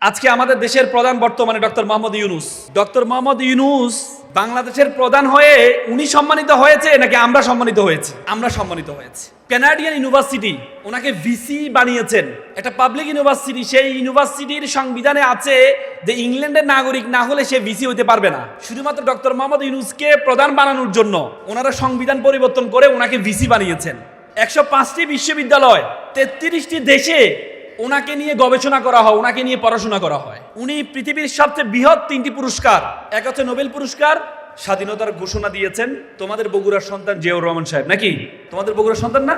আজকে আমাদের দেশের প্রধান বর্তমানে ডক্টর মোহাম্মদ ইউনূস বাংলাদেশের প্রধান হয়ে উনি সম্মানিত হয়েছে নাকি আমরা সম্মানিত হয়েছি? আমরা সম্মানিত হয়েছি। কানাডিয়ান ইউনিভার্সিটি ওনাকে ভিসি বানিয়েছেন, একটা পাবলিক ইউনিভার্সিটি। সেই ইউনিভার্সিটির সংবিধানে আছে যে ইংল্যান্ডের নাগরিক না হলে সে ভিসি হইতে পারবে না। শুধুমাত্র ডক্টর মোহাম্মদ ইউনূসকে প্রধান বানানোর জন্য ওনারা সংবিধান পরিবর্তন করে ওনাকে ভিসি বানিয়েছেন। 105টি বিশ্ববিদ্যালয়, 33টি দেশে ওনাকে নিয়ে গবেষণা করা হয়, ওনাকে নিয়ে পড়াশোনা করা হয়। উনি পৃথিবীর সবচেয়ে বৃহৎ 3টি পুরস্কার, এক হচ্ছে নোবেল পুরস্কার, স্বাধীনতার ঘোষণা দিয়েছেন তোমাদের বগুড়ার সন্তান জিয়াউর রহমান সাহেব। নাকি তোমাদের বগুড়ার সন্তান না?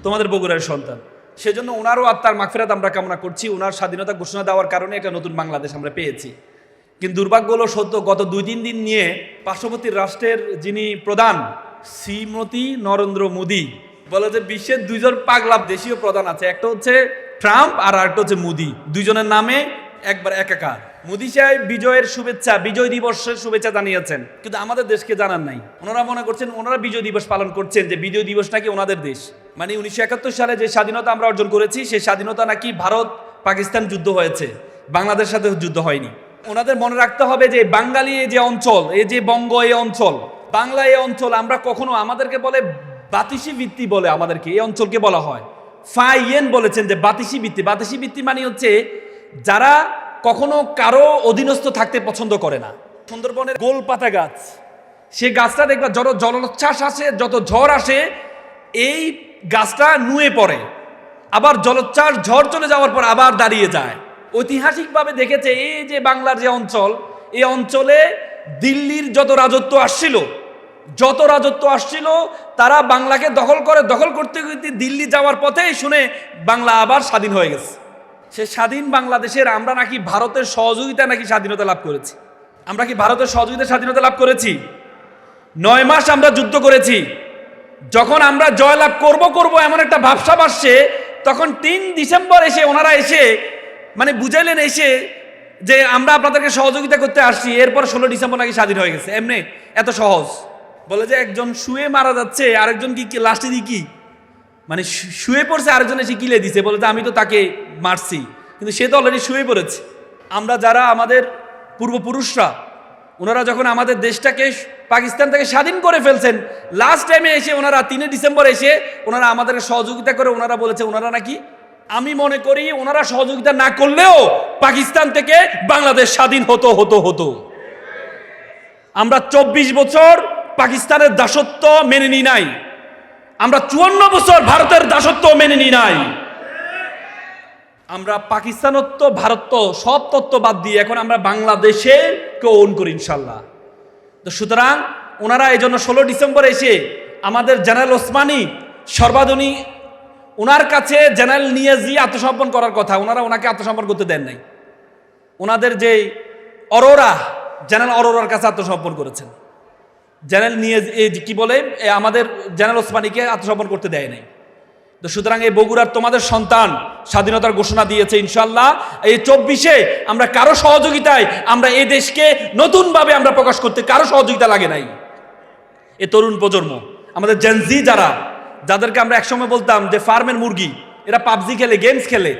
তোমাদের বগুড়ার সন্তান। সেজন্য ওনারও আত্মার মাগফিরাত আমরা কামনা করছি। ওনার স্বাধীনতা ঘোষণা দেওয়ার কারণে একটা নতুন বাংলাদেশ আমরা পেয়েছি। কিন্তু দুর্ভাগ্য হলো সত্য, গত 2-3 দিন নিয়ে পার্শ্ববর্তী রাষ্ট্রের যিনি প্রধান শ্রীমতী নরেন্দ্র মোদী বলে যে বিশ্বের 2জন পাগলা দেশীয় প্রধান আছে, একটা হচ্ছে ট্রাম্প আর আরেকটা হচ্ছে মোদী। 2জনের নামে একবার একাকার। মোদী সাহেব বিজয়ের শুভেচ্ছা, বিজয় দিবসের শুভেচ্ছা জানিয়েছেন, কিন্তু আমাদের দেশকে জানান নাই। ওনারা মনে করছেন ওনারা বিজয় দিবস পালন করছেন, যে বিজয় দিবস নাকি ওনাদের দেশ। মানে 1971 সালে যে স্বাধীনতা আমরা অর্জন করেছি, সেই স্বাধীনতা নাকি ভারত পাকিস্তান যুদ্ধ হয়েছে, বাংলাদেশের সাথে যুদ্ধ হয়নি। ওনাদের মনে রাখতে হবে যে বাঙালি এই যে অঞ্চল, এই যে বঙ্গ এই অঞ্চল, বাংলা এই অঞ্চল, আমরা কখনো আমাদেরকে বলে বাতিসি ভিত্তি বলে, আমাদেরকে এই অঞ্চলকে বলা হয় ফাইয়েন বলেছেন যে বাতিসি ভিত্তি। বাতিসি ভিত্তি মানে হচ্ছে যারা কখনো কারো অধীনস্থ থাকতে পছন্দ করে না। সুন্দরবনের গোল পাতা গাছ, সে গাছটা দেখবা যত জলোচ্ছ্বাস আসে, যত ঝড় আসে, এই গাছটা নুয়ে পড়ে, আবার জলোচ্ছ্বাস ঝড় চলে যাওয়ার পর আবার দাঁড়িয়ে যায়। ঐতিহাসিকভাবে দেখেছে এই যে বাংলার যে অঞ্চল, এই অঞ্চলে দিল্লির যত রাজত্ব আসছিল তারা বাংলাকে দখল করতে করতে দিল্লি যাওয়ার পথেই শুনে বাংলা আবার স্বাধীন হয়ে গেছে। সে স্বাধীন বাংলাদেশের আমরা নাকি ভারতের সহযোগিতা নাকি স্বাধীনতা লাভ করেছি। আমরা কি ভারতের সহযোগিতা স্বাধীনতা লাভ করেছি? 9 মাস আমরা যুদ্ধ করেছি। যখন আমরা জয়লাভ করব এমন একটা ভাবসাব আসছে, তখন 3 ডিসেম্বর এসে ওনারা এসে মানে বুঝাইলেন এসে যে আমরা আপনাদেরকে সহযোগিতা করতে আসছি। এরপর 16 ডিসেম্বর নাকি স্বাধীন হয়ে গেছে। এমনি এত সহজ। বলে যে একজন শুয়ে মারা যাচ্ছে, আরেকজন কি লাস্টে দিয়ে কি মানে শুয়ে পড়ছে, আরেকজন এসে কিলে দিছে, বলে যে আমি তো তাকে মারছি, কিন্তু সে তো অলরেডি শুয়ে পড়েছে। আমরা যারা আমাদের পূর্বপুরুষরা, ওনারা যখন আমাদের দেশটাকে পাকিস্তান থেকে স্বাধীন করে ফেলছেন, লাস্ট টাইমে এসে ওনারা 3 ডিসেম্বর এসে ওনারা আমাদেরকে সহযোগিতা করে ওনারা বলেছে ওনারা নাকি, আমি মনে করি ওনারা সহযোগিতা না করলেও পাকিস্তান থেকে বাংলাদেশ স্বাধীন হতো। আমরা 24 বছর পাকিস্তানের দাসত্ব মেনে নিই নাই, আমরা 54 বছর ভারতের দাসত্ব মেনে নিই নাই। আমরা পাকিস্তানত্ব ভারতত্ব সব তত্ত্ব বাদ দিয়ে এখন আমরা বাংলাদেশে ওন করি ইনশাল্লাহ। তো সুতরাং ওনারা এই জন্য 16 ডিসেম্বর এসে আমাদের জেনারেল ওসমানী সর্বাধুনী, ওনার কাছে জেনারেল নিয়াজি আত্মসমর্পণ করার কথা, ওনাকে আত্মসমর্পণ করতে দেন নাই। ওনাদের যে জেনারেল অরোরার কাছে আত্মসমর্পণ করেছেন। জেনারেল নিয়াজি কি বলে, আমাদের জেনারেল ওসমানীকে আত্মসমর্পণ করতে দেয় নাই। তো সুতরাং এই বগুড়ার তোমাদের সন্তান স্বাধীনতার ঘোষণা দিয়েছে। ইনশাল্লাহ এই 24-এ আমরা কারো সহযোগিতায় আমরা এই দেশকে নতুনভাবে আমরা প্রকাশ করতে কারো সহযোগিতা লাগে নাই। এ তরুণ প্রজন্ম, আমাদের জেনজি যাদেরকে আমরা একসময় বলতাম যে ফার্মের মুরগি, এরা পাবজি খেলে, গেমস খেলে,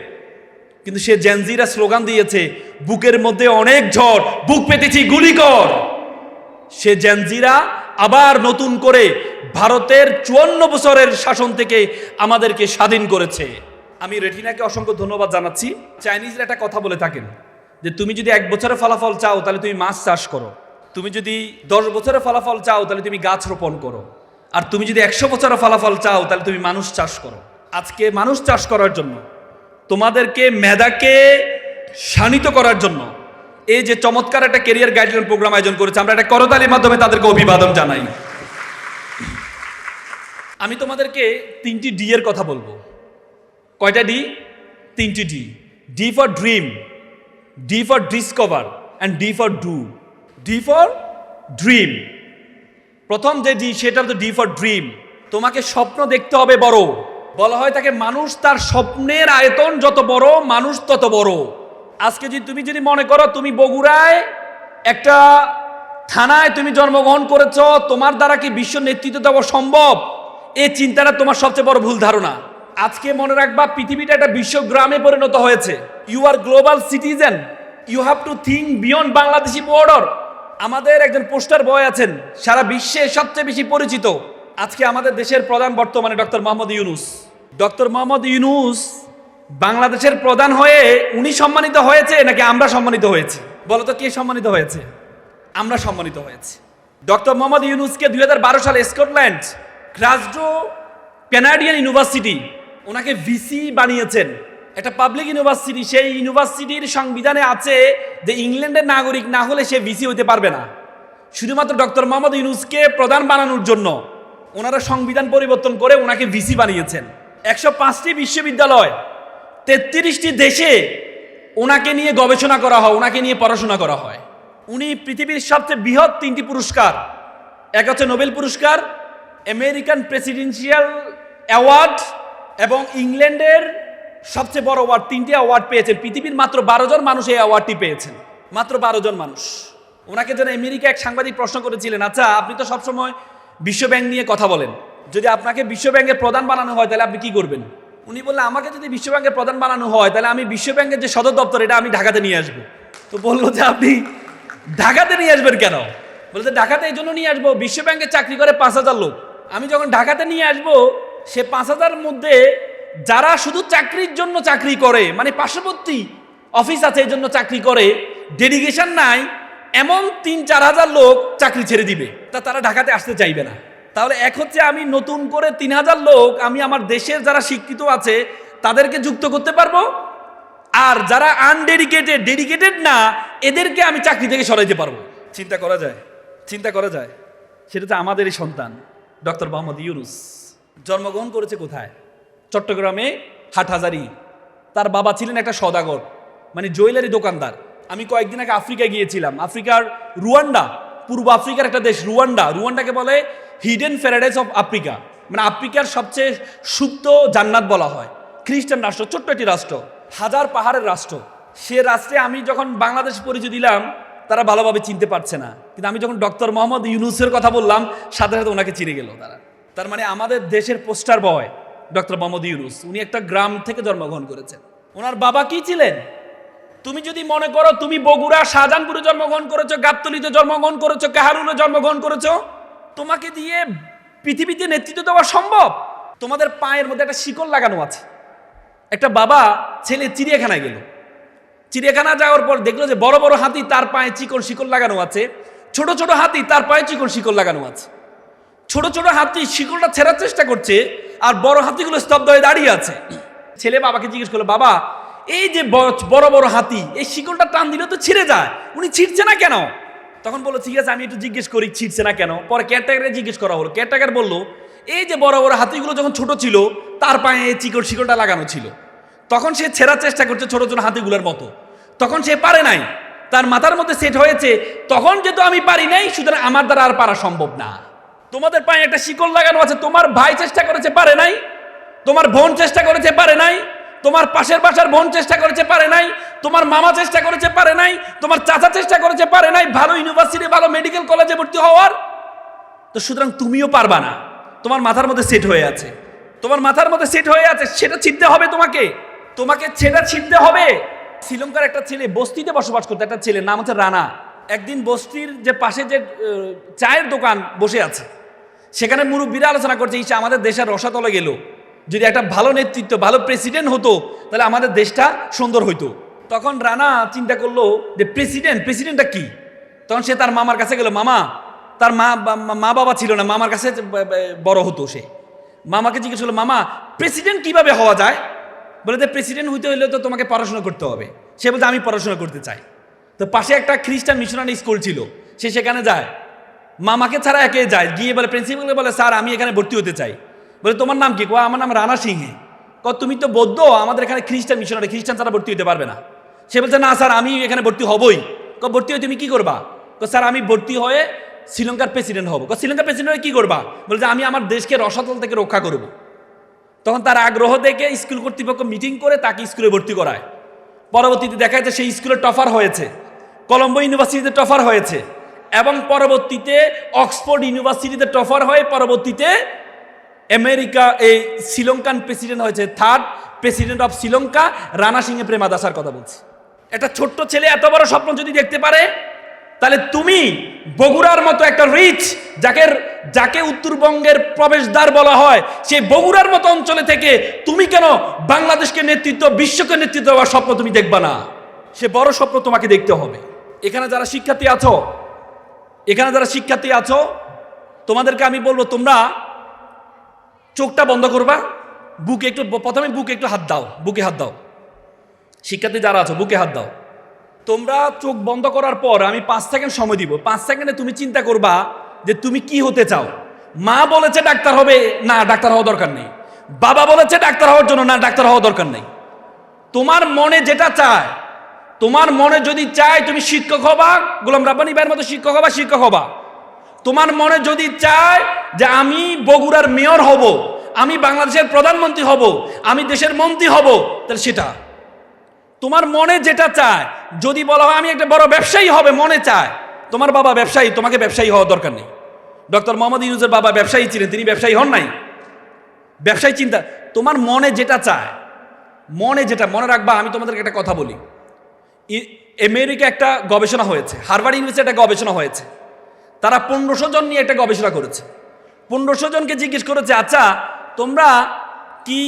কিন্তু সে জেনজিরা স্লোগান দিয়েছে বুকের মধ্যে অনেক ঝড়, বুক পেতেছি গুলি কর। সে জেনজিরা আবার নতুন করে ভারতের 54 বছরের শাসন থেকে আমাদেরকে স্বাধীন করেছে। আমি রেটিনাকে অসংখ্য ধন্যবাদ জানাচ্ছি। চাইনিজরা একটা কথা বলে থাকেন যে তুমি যদি 1 বছরের ফলাফল চাও তাহলে তুমি মাছ চাষ করো, তুমি যদি 10 বছরের ফলাফল চাও তাহলে তুমি গাছ রোপণ করো, আর তুমি যদি 100 বছরের ফলাফল চাও তাহলে তুমি মানুষ চাষ করো। আজকে মানুষ চাষ করার জন্য, তোমাদেরকে মেধাকে শানিত করার জন্য এই যে চমৎকার একটা ক্যারিয়ার গাইডলাইন প্রোগ্রাম আয়োজন করেছে, আমরা একটা করতালির মাধ্যমে তাদেরকে অভিবাদন জানাই। আমি তোমাদেরকে 3টি ডি এর কথা বলবো। কয়টা ডি? 3টি D. D for dream, D for discover and D for do. D for dream, প্রথম যে ডি সেটা হচ্ছে ডি ফর ড্রিম। তোমাকে স্বপ্ন দেখতে হবে বড়। বলা হয় তাকে মানুষ তার স্বপ্নের আয়তন যত বড়, মানুষ তত বড়। আজকে তুমি যদি মনে করো তুমি বগুড়ায় একটা থানায় তুমি জন্মগ্রহণ করেছ, তোমার দ্বারা কি বিশ্ব নেতৃত্ব দেওয়া সম্ভব, এই চিন্তাটা তোমার সবচেয়ে বড় ভুল ধারণা। আজকে মনে রাখবা, পৃথিবীটা একটা বিশ্বগ্রামে পরিণত হয়েছে। You are global citizen, you have to think beyond Bangladeshi border. আমাদের একজন পোস্টার বয় আছেন, সারা বিশ্বে সবচেয়ে বেশি পরিচিত। আজকে আমাদের দেশের প্রধান বর্তমানে ডক্টর মোহাম্মদ ইউনূস। ডক্টর মোহাম্মদ ইউনূস বাংলাদেশের প্রধান হয়ে উনি সম্মানিত হয়েছে নাকি আমরা সম্মানিত হয়েছি? বলতো কে সম্মানিত হয়েছে? আমরা সম্মানিত হয়েছি। ডক্টর মোহাম্মদ ইউনূসকে 2012 সালে স্কটল্যান্ড গ্লাসগো কানাডিয়ান ইউনিভার্সিটি ওনাকে ভিসি বানিয়েছেন। একটা পাবলিক ইউনিভার্সিটি, সেই ইউনিভার্সিটির সংবিধানে আছে যে ইংল্যান্ডের নাগরিক না হলে সে ভিসি হতে পারবে না। শুধুমাত্র ডক্টর মোহাম্মদ ইউনূসকে প্রধান বানানোর জন্য ওনারা সংবিধান পরিবর্তন করে ওনাকে ভিসি বানিয়েছেন। 105টি বিশ্ববিদ্যালয়, 33টি দেশে ওনাকে নিয়ে গবেষণা করা হয়, ওনাকে নিয়ে পড়াশোনা করা হয়। উনি পৃথিবীর সবচেয়ে বৃহৎ 3টি পুরস্কার, এক হচ্ছে নোবেল পুরস্কার, আমেরিকান প্রেসিডেন্সিয়াল অ্যাওয়ার্ড এবং ইংল্যান্ডের সবচেয়ে বড় অ্যাওয়ার্ড, 3টি অ্যাওয়ার্ড পেয়েছেন। পৃথিবীর মাত্র 12 জন মানুষ এই অ্যাওয়ার্ডটি পেয়েছেন, মাত্র 12 জন মানুষ। ওনাকে যেন আমেরিকা এক সাংবাদিক প্রশ্ন করেছিলেন, আচ্ছা আপনি তো সবসময় বিশ্বব্যাংক নিয়ে কথা বলেন, যদি আপনাকে বিশ্বব্যাংকের প্রধান বানানো হয় তাহলে আপনি কি করবেন? উনি বললেন, আমাকে যদি বিশ্বব্যাংকের প্রধান বানানো হয় তাহলে আমি বিশ্বব্যাংকের যে সদর দপ্তর এটা আমি ঢাকাতে নিয়ে আসবো। তো বললো যে আপনি ঢাকাতে নিয়ে আসবেন কেন? বলছে ঢাকাতে এই জন্য নিয়ে আসবো, বিশ্বব্যাংকে চাকরি করে 5,000 লোক, আমি যখন ঢাকাতে নিয়ে আসবো সে 5,000 মধ্যে যারা শুধু চাকরির জন্য চাকরি করে, মানে পার্শ্ববর্তী অফিস আছে এই জন্য চাকরি করে, ডেডিকেশন নাই, এমন 3-4 হাজার লোক চাকরি ছেড়ে দিবে, তারা ঢাকাতে আসতে চাইবে না। তাহলে এক হচ্ছে আমি নতুন করে 3,000 লোক আমি আমার দেশের যারা শিক্ষিত আছে তাদেরকে যুক্ত করতে পারবো, আর যারা আনডেডিকেটেড, ডেডিকেটেড না, এদেরকে আমি চাকরি থেকে সরাইতে পারবো। চিন্তা করা যায়, চিন্তা করা যায়। সেটা তো আমাদেরই সন্তান ডক্টর মোহাম্মদ ইউনূস। জন্মগ্রহণ করেছে কোথায়? চট্টগ্রামে হাটহাজারী। তার বাবা ছিলেন একটা সওদাগর, মানে জুয়েলারি দোকানদার। আমি কয়েকদিন আগে আফ্রিকায় গিয়েছিলাম, আফ্রিকার রুয়ান্ডা, পূর্ব আফ্রিকার একটা দেশ রুয়ান্ডা। রুয়ান্ডাকে বলে হিডেন প্যারাডাইস অফ আফ্রিকা, মানে আফ্রিকার সবচেয়ে সুপ্ত জান্নাত বলা হয়। খ্রিস্টান রাষ্ট্র, ছোট্ট একটি রাষ্ট্র, হাজার পাহাড়ের রাষ্ট্র। সে রাষ্ট্রে আমি যখন বাংলাদেশ পরিচয় দিলাম তারা ভালোভাবে চিনতে পারছে না, কিন্তু আমি যখন ডক্টর মোহাম্মদ ইউনূসের কথা বললাম সাথে সাথে ওনাকে চিনে গেল তারা। তার মানে আমাদের দেশের পোস্টার বয় ডক্টর মোহাম্মদ ইউনূস। উনি একটা গ্রাম থেকে জন্মগ্রহণ করেছেন। ওনার বাবা কি ছিলেন? তুমি যদি মনে করো তুমি বগুড়া শাহজাহানপুরে জন্মগ্রহণ করেছো, গাবতলীতে জন্মগ্রহণ করেছো, কাহারুলে জন্মগ্রহণ করেছো, তোমাকে দিয়ে পৃথিবীতে নেতৃত্ব দেওয়া সম্ভব? তোমাদের পায়ের মধ্যে একটা শিকল লাগানো আছে। একটা বাবা ছেলে চিড়িয়াখানায় গেল, চিড়িয়াখানা যাওয়ার পর দেখলো যে বড় বড় হাতি তার পায়ে চিকন শিকল লাগানো আছে, ছোট ছোট হাতি তার পায়ে চিকন শিকল লাগানো আছে। ছোট ছোট হাতি শিকলটা ছেড়ার চেষ্টা করছে আর বড় হাতিগুলো স্তব্ধ হয়ে দাঁড়িয়ে আছে। ছেলে বাবাকে জিজ্ঞেস করলো, বাবা এই যে বড় বড় হাতি এই শিকলটা টান দিলে তো ছিঁড়ে যায়, উনি ছিঁড়ছে না কেন? তখন বললো ঠিক আছে আমি একটু জিজ্ঞেস করি ছিঁড়ছে না কেন। পরে কেয়ারটেকারে জিজ্ঞেস করা হলো, কেয়ারটেকার বললো এই যে বড় বড় হাতিগুলো যখন ছোট ছিল তার পায়ে এই শিকলটা লাগানো ছিল, তখন সে ছেঁড়ার চেষ্টা করছে ছোট ছোট হাতিগুলোর মতো, তখন সে পারে নাই, তার মাথার মধ্যে সেট হয়েছে তখন যেহেতু আমি পারি নাই সুতরাং আমার দ্বারা আর পারা সম্ভব না। তোমাদের পায়ে একটা শিকল লাগানো আছে, তোমার ভাই চেষ্টা করেছে পারে নাই, তোমার বোন চেষ্টা করেছে পারে নাই, তোমার পাশের বাসার বোন চেষ্টা করেছে পারে নাই, তোমার মামা চেষ্টা করেছে পারে নাই, তোমার চাচা চেষ্টা করেছে পারে নাই ভালো ইউনিভার্সিটি ভালো মেডিকেল কলেজে ভর্তি হওয়ার, তো সুতরাং তুমিও পারবা না। তোমার মাথার মধ্যে সেট হয়ে আছে, তোমার মাথার মধ্যে সেট হয়ে আছে, সেটা ছিঁড়তে হবে তোমাকে, তোমাকে সেটা ছিঁড়তে হবে। শ্রীলঙ্কার একটা ছেলে বস্তিতে বসবাস করতো, একটা ছেলের নাম হচ্ছে রানা। একদিন বস্তির যে পাশে যে চায়ের দোকান বসে আছে সেখানে মুরব্বীরা আলোচনা করছে ইসা আমাদের দেশের রসাতলে গেল, যদি একটা ভালো নেতৃত্ব ভালো প্রেসিডেন্ট হতো তাহলে আমাদের দেশটা সুন্দর হইতো। তখন রানা চিন্তা করলো যে প্রেসিডেন্টটা কি। তখন সে তার মামার কাছে গেল, মামা, তার মা বাবা ছিল না, মামার কাছে বড় হতো সে। মামাকে জিজ্ঞেস করলো, মামা প্রেসিডেন্ট কিভাবে হওয়া যায়? বলে যে প্রেসিডেন্ট হইতে হইলে তো তোমাকে পড়াশোনা করতে হবে। সে বলছে আমি পড়াশোনা করতে চাই। তো পাশে একটা খ্রিস্টান মিশনারি স্কুল ছিল, সে সেখানে যায়, মামাকে ছাড়া একে যায়, গিয়ে বলে প্রিন্সিপালকে বলে স্যার আমি এখানে ভর্তি হতে চাই। বলে তোমার নাম কি? আমার নাম রানা সিংহে। তুমি তো বৌদ্ধ, আমাদের এখানে খ্রিস্টান মিশনারি, খ্রিস্টান ছাড়া ভর্তি হতে পারবে না। সে বলছে না স্যার আমি এখানে ভর্তি হবই। ভর্তি হয়ে তুমি কি করবা? স্যার আমি ভর্তি হয়ে শ্রীলঙ্কার প্রেসিডেন্ট হবো। শ্রীলঙ্কার প্রেসিডেন্ট হয়ে কি করবা? বলছে আমি আমার দেশকে রসাতল থেকে রক্ষা করব। তখন তার আগ্রহ দেখে স্কুল কর্তৃপক্ষ মিটিং করে তাকে স্কুলে ভর্তি করায়। পরবর্তীতে দেখা যাচ্ছে সেই স্কুলে টপার হয়েছে, কলম্বো ইউনিভার্সিটিতে টপার হয়েছে এবং পরবর্তীতে অক্সফোর্ড ইউনিভার্সিটিতে টপার হয়ে পরবর্তীতে আমেরিকা এই শ্রীলঙ্কান প্রেসিডেন্ট হয়েছে, third president of Sri Lanka, Ranasinghe প্রেমাদাসার কথা বলছি। একটা ছোট্ট ছেলে এত বড় স্বপ্ন যদি দেখতে পারে, তাহলে তুমি বগুড়ার মতো একটা রিচ, যাকে উত্তরবঙ্গের প্রবেশদ্বার বলা হয়, সেই বগুড়ার মতো অঞ্চলে থেকে তুমি কেন বাংলাদেশকে নেতৃত্ব, বিশ্বকে নেতৃত্ব দেওয়ার স্বপ্ন তুমি দেখবা না? সে বড় স্বপ্ন তোমাকে দেখতে হবে। এখানে যারা শিক্ষার্থী আছো, তোমাদেরকে আমি বলবো, তোমরা চোখটা বন্ধ করবা, প্রথমে বুকে একটু হাত দাও, বুকে হাত দাও। শিক্ষার্থী যারা আছো বুকে হাত দাও। তোমরা চোখ বন্ধ করার পর আমি 5 সেকেন্ড সময় দিব। 5 সেকেন্ডে তুমি চিন্তা করবা যে তুমি কি হতে চাও। মা বলেছে ডাক্তার হবে, না ডাক্তার হওয়া দরকার নেই। বাবা বলেছে ডাক্তার হওয়ার জন্য, না ডাক্তার হওয়া দরকার নেই। তোমার মনে যেটা চায়, তোমার মনে যদি চায় তুমি শিক্ষক হবা, গোলাম রাব্বানী ভাইয়ের মতো শিক্ষক হবা। তোমার মনে যদি চায় যে আমি বগুড়ার মেয়র হব, আমি বাংলাদেশের প্রধানমন্ত্রী হব, আমি দেশের মন্ত্রী হব, তাহলে সেটা তোমার মনে যেটা চায়। যদি বলা হয় আমি একটা বড় ব্যবসায়ী হবে, মনে চায়, তোমার বাবা ব্যবসায়ী, তোমাকে ব্যবসায়ী হওয়া দরকার নেই। ডক্টর মোহাম্মদ ইউনূসের বাবা ব্যবসায়ী ছিলেন, তিনি ব্যবসায়ী হন নাই। ব্যবসায়ী চিন্তা, তোমার মনে যেটা চায়, মনে রাখবা। আমি তোমাদেরকে একটা কথা বলি, আমেরিকা একটা গবেষণা হয়েছে, হার্ভার্ড ইউনিভার্সিটি একটা গবেষণা হয়েছে। তারা 1500 জন নিয়ে একটা গবেষণা করেছে। 1500 জনকে জিজ্ঞেস করেছে, আচ্ছা তোমরা কি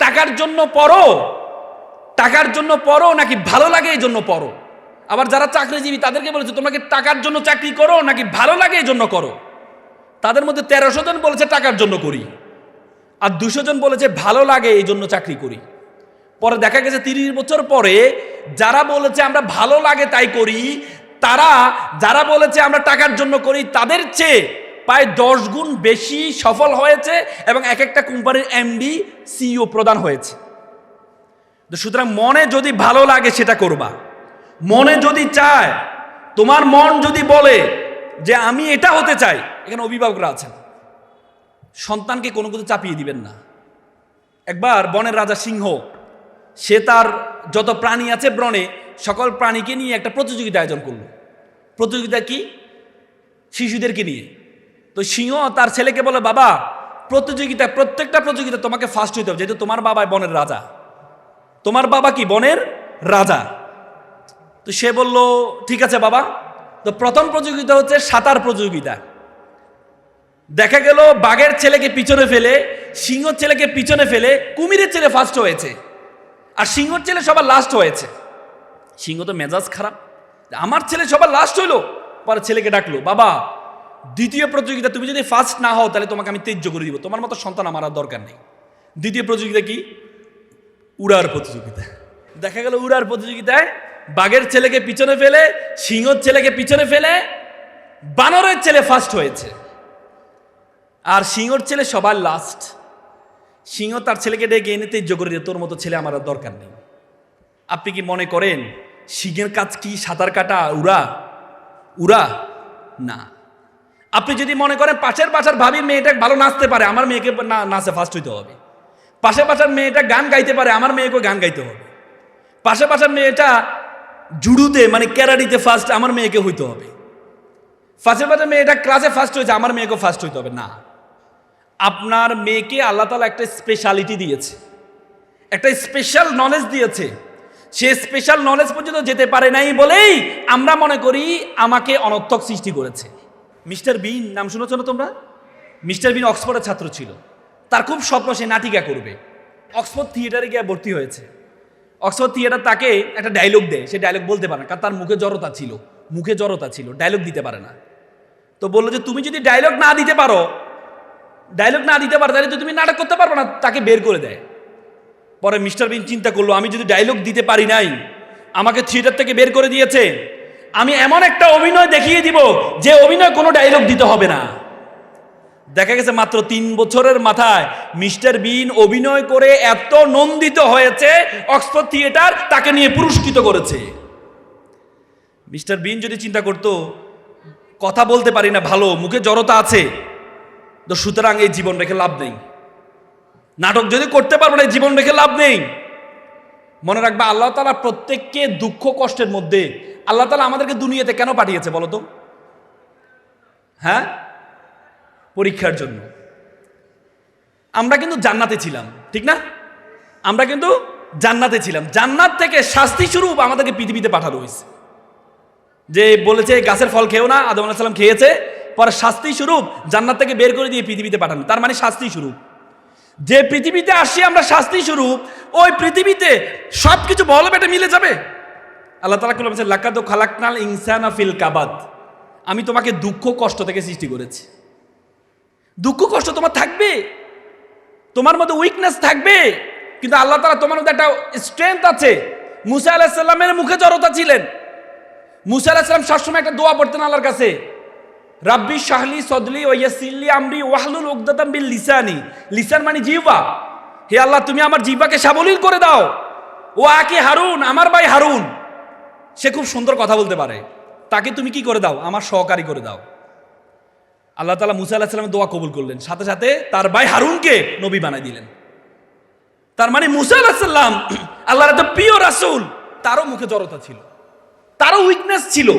টাকার জন্য পড়ো নাকি ভালো লাগে এই জন্য পড়ো? আবার যারা চাকরিজীবী তাদেরকে বলেছে, তোমরা কি টাকার জন্য চাকরি করো নাকি ভালো লাগে এই জন্য করো? তাদের মধ্যে 1300 জন বলেছে টাকার জন্য করি, আর 200 জন বলেছে ভালো লাগে এই জন্য চাকরি করি। পরে দেখা গেছে 30 বছর পরে যারা বলেছে আমরা ভালো লাগে তাই করি, যারা বলেছে আমরা টাকার জন্য করি, তাদের চেয়ে প্রায় 10 গুণ বেশি সফল হয়েছে এবং এক একটা কোম্পানির এমডি, সিইও প্রদান হয়েছে। সুতরাং মনে যদি ভালো লাগে সেটা করবা। মনে যদি চায়, তোমার মন যদি বলে যে আমি এটা হতে চাই, এখানে অভিভাবকরা আছেন, সন্তানকে কোনো কিছু চাপিয়ে দিবেন না। একবার বনের রাজা সিংহ, সে তার যত প্রাণী আছে বনে, সকল প্রাণীকে নিয়ে একটা প্রতিযোগিতা আয়োজন করলো। প্রতিযোগিতা কি? শিশুদেরকে নিয়ে। তো সিংহ তার ছেলেকে বলে, বাবা প্রত্যেকটা প্রতিযোগিতা তোমাকে ফার্স্ট হইতে হবে, যেহেতু তোমার বাবা বনের রাজা। তোমার বাবা কি বনের রাজা? তো সে বলল ঠিক আছে বাবা। তো প্রথম প্রতিযোগিতা হচ্ছে সাঁতার প্রতিযোগিতা। দেখা গেল বাঘের ছেলেকে পিছনে ফেলে, সিংহর ছেলেকে পিছনে ফেলে কুমিরের ছেলে ফার্স্ট হয়েছে, আর সিংহর ছেলে সবার লাস্ট হয়েছে। সিংহ তো মেজাজ খারাপ, আমার ছেলে সবার লাস্ট হইলো। পরে ছেলেকে ডাকলো, বাবা দ্বিতীয় প্রতিযোগিতা তুমি যদি ফার্স্ট না হও তাহলে তোমাকে আমি ত্যায্য করে দিব, তোমার মতো সন্তান আমার আর দরকার নেই। দ্বিতীয় প্রতিযোগিতা কি? উড়ার প্রতিযোগিতা। দেখা গেল উড়ার প্রতিযোগিতায় বাঘের ছেলেকে পিছনে ফেলে, সিংহর ছেলেকে পিছনে ফেলে বানরের ছেলে ফার্স্ট হয়েছে, আর সিংহর ছেলে সবার লাস্ট। সিংহ তার ছেলেকে ডেকে এনে ত্যায্য করে দিয়ে, তোর মতো ছেলে আমার আর দরকার নেই। আপনি কি মনে করেন সিংহের কাজ কি সাঁতার কাটা, উড়া? না। আপনি যদি মনে করেন পাশের বাসার ভাবির মেয়েটা ভালো নাচতে পারে, আমার মেয়েকে নাচে ফার্স্ট হইতে হবে। পাশের বাসার মেয়েটা গান গাইতে পারে, আমার মেয়েকে গান গাইতে হবে। পাশের বাসার মেয়েটা জুডুতে মানে ক্যারাটিতে ফার্স্ট, আমার মেয়েকে হইতে হবে। পাশের বাসার মেয়েটা ক্লাসে ফার্স্ট হয়েছে, আমার মেয়েকেও ফার্স্ট হইতে হবে। না, আপনার মেয়েকে আল্লাহ তাআলা একটা স্পেশালিটি দিয়েছে, একটা স্পেশাল নলেজ দিয়েছে। সে স্পেশাল নলেজ পর্যন্ত যেতে পারে নাই বলেই আমরা মনে করি আমাকে অনর্থক সৃষ্টি করেছে। মিস্টার বিন নাম শুনেছ না তোমরা? মিস্টার বিন অক্সফোর্ডের ছাত্র ছিল। তার খুব স্বপ্ন সে নাটিকা করবে। অক্সফোর্ড থিয়েটারে গিয়ে ভর্তি হয়েছে। অক্সফোর্ড থিয়েটার তাকে একটা ডায়লগ দেয়, সে ডায়লগ বলতে পারে না, কারণ তার মুখে জড়তা ছিল, ডায়লগ দিতে পারে না। তো বললো যে তুমি যদি ডায়লগ না দিতে পারো তাহলে তো তুমি নাটক করতে পারবে না, তাকে বের করে দেয়। পরে মিস্টার বিন চিন্তা করলো, আমি যদি ডায়লগ দিতে পারি নাই, আমাকে থিয়েটার থেকে বের করে দিয়েছে, আমি এমন একটা অভিনয় দেখিয়ে দিব যে অভিনয় কোনো ডায়লগ দিতে হবে না। দেখা গেছে মাত্র 3 বছরের মাথায় মিস্টার বিন অভিনয় করে এত নন্দিত হয়েছে, অক্সফোর্ড থিয়েটার তাকে নিয়ে পুরস্কৃত করেছে। মিস্টার বিন যদি চিন্তা করতো কথা বলতে পারি না ভালো, মুখে জড়তা আছে, তো সুতরাং এই জীবন রেখে লাভ নেই, নাটক যদি করতে পারবো না এই জীবন রেখে লাভ নেই। মনে রাখবা, আল্লাহ তাআলা প্রত্যেককে দুঃখ কষ্টের মধ্যে, আল্লাহ তাআলা আমাদেরকে দুনিয়াতে কেন পাঠিয়েছে বলো তো? হ্যাঁ, পরীক্ষার জন্য। আমরা কিন্তু জান্নাতে ছিলাম, ঠিক না? আমরা কিন্তু জান্নাতে ছিলাম। জান্নাত থেকে শাস্তি স্বরূপ আমাদেরকে পৃথিবীতে পাঠানো হয়েছে। যে বলেছে গাছের ফল খেও না, আদম আলাইহিস সালাম খেয়েছে, পরে শাস্তি স্বরূপ জান্নাত থেকে বের করে দিয়ে পৃথিবীতে পাঠানো, তার মানে শাস্তি স্বরূপ। যে পৃথিবীতে আসি আমরা শাস্তি স্বরূপ, ওই পৃথিবীতে সবকিছু বল বেটে মিলে যাবে। আল্লাহ তাআলা বলেছেন লাকাদ খালাকনাল ইনসানা ফিল কাবাদ, আমি তোমাকে দুঃখ কষ্ট থেকে সৃষ্টি করেছি। দুঃখ কষ্ট তোমার থাকবে, তোমার মধ্যে উইকনেস থাকবে, কিন্তু আল্লাহ তাআলা তোমার মধ্যে একটা স্ট্রেংথ আছে। মুসা আলাইহিস সালামের মুখে জড়তা ছিলেন। মুসা আলাইহিস সালাম সবসময় একটা দোয়া পড়তেন আল্লাহর কাছে, রাব্বি শাহলি সদলি ওয়া ইয়াসসিরলি আমরি ওয়াহলুল উকদাতাম বিল লিসানি। লিসান মানে জিহ্বা। হে আল্লাহ, তুমি আমার জিহ্বাকে সাবলীল করে দাও। ও আকি হারুন, আমার ভাই হারুন, সে খুব সুন্দর কথা বলতে পারে, তাকে তুমি কি করে দাও? আমার সহকারী করে দাও। আল্লাহ তাআলা মুসা আলাইহিস সালামের দোয়া কবুল করলেন, সাথে সাথে তার ভাই হারুনকে নবী বানাই দিলেন। তার মানে মুসা আলাইহিস সালাম আল্লাহর এত প্রিয় রাসূল, তারও মুখে জড়তা ছিল, তারও উইকনেস ছিল।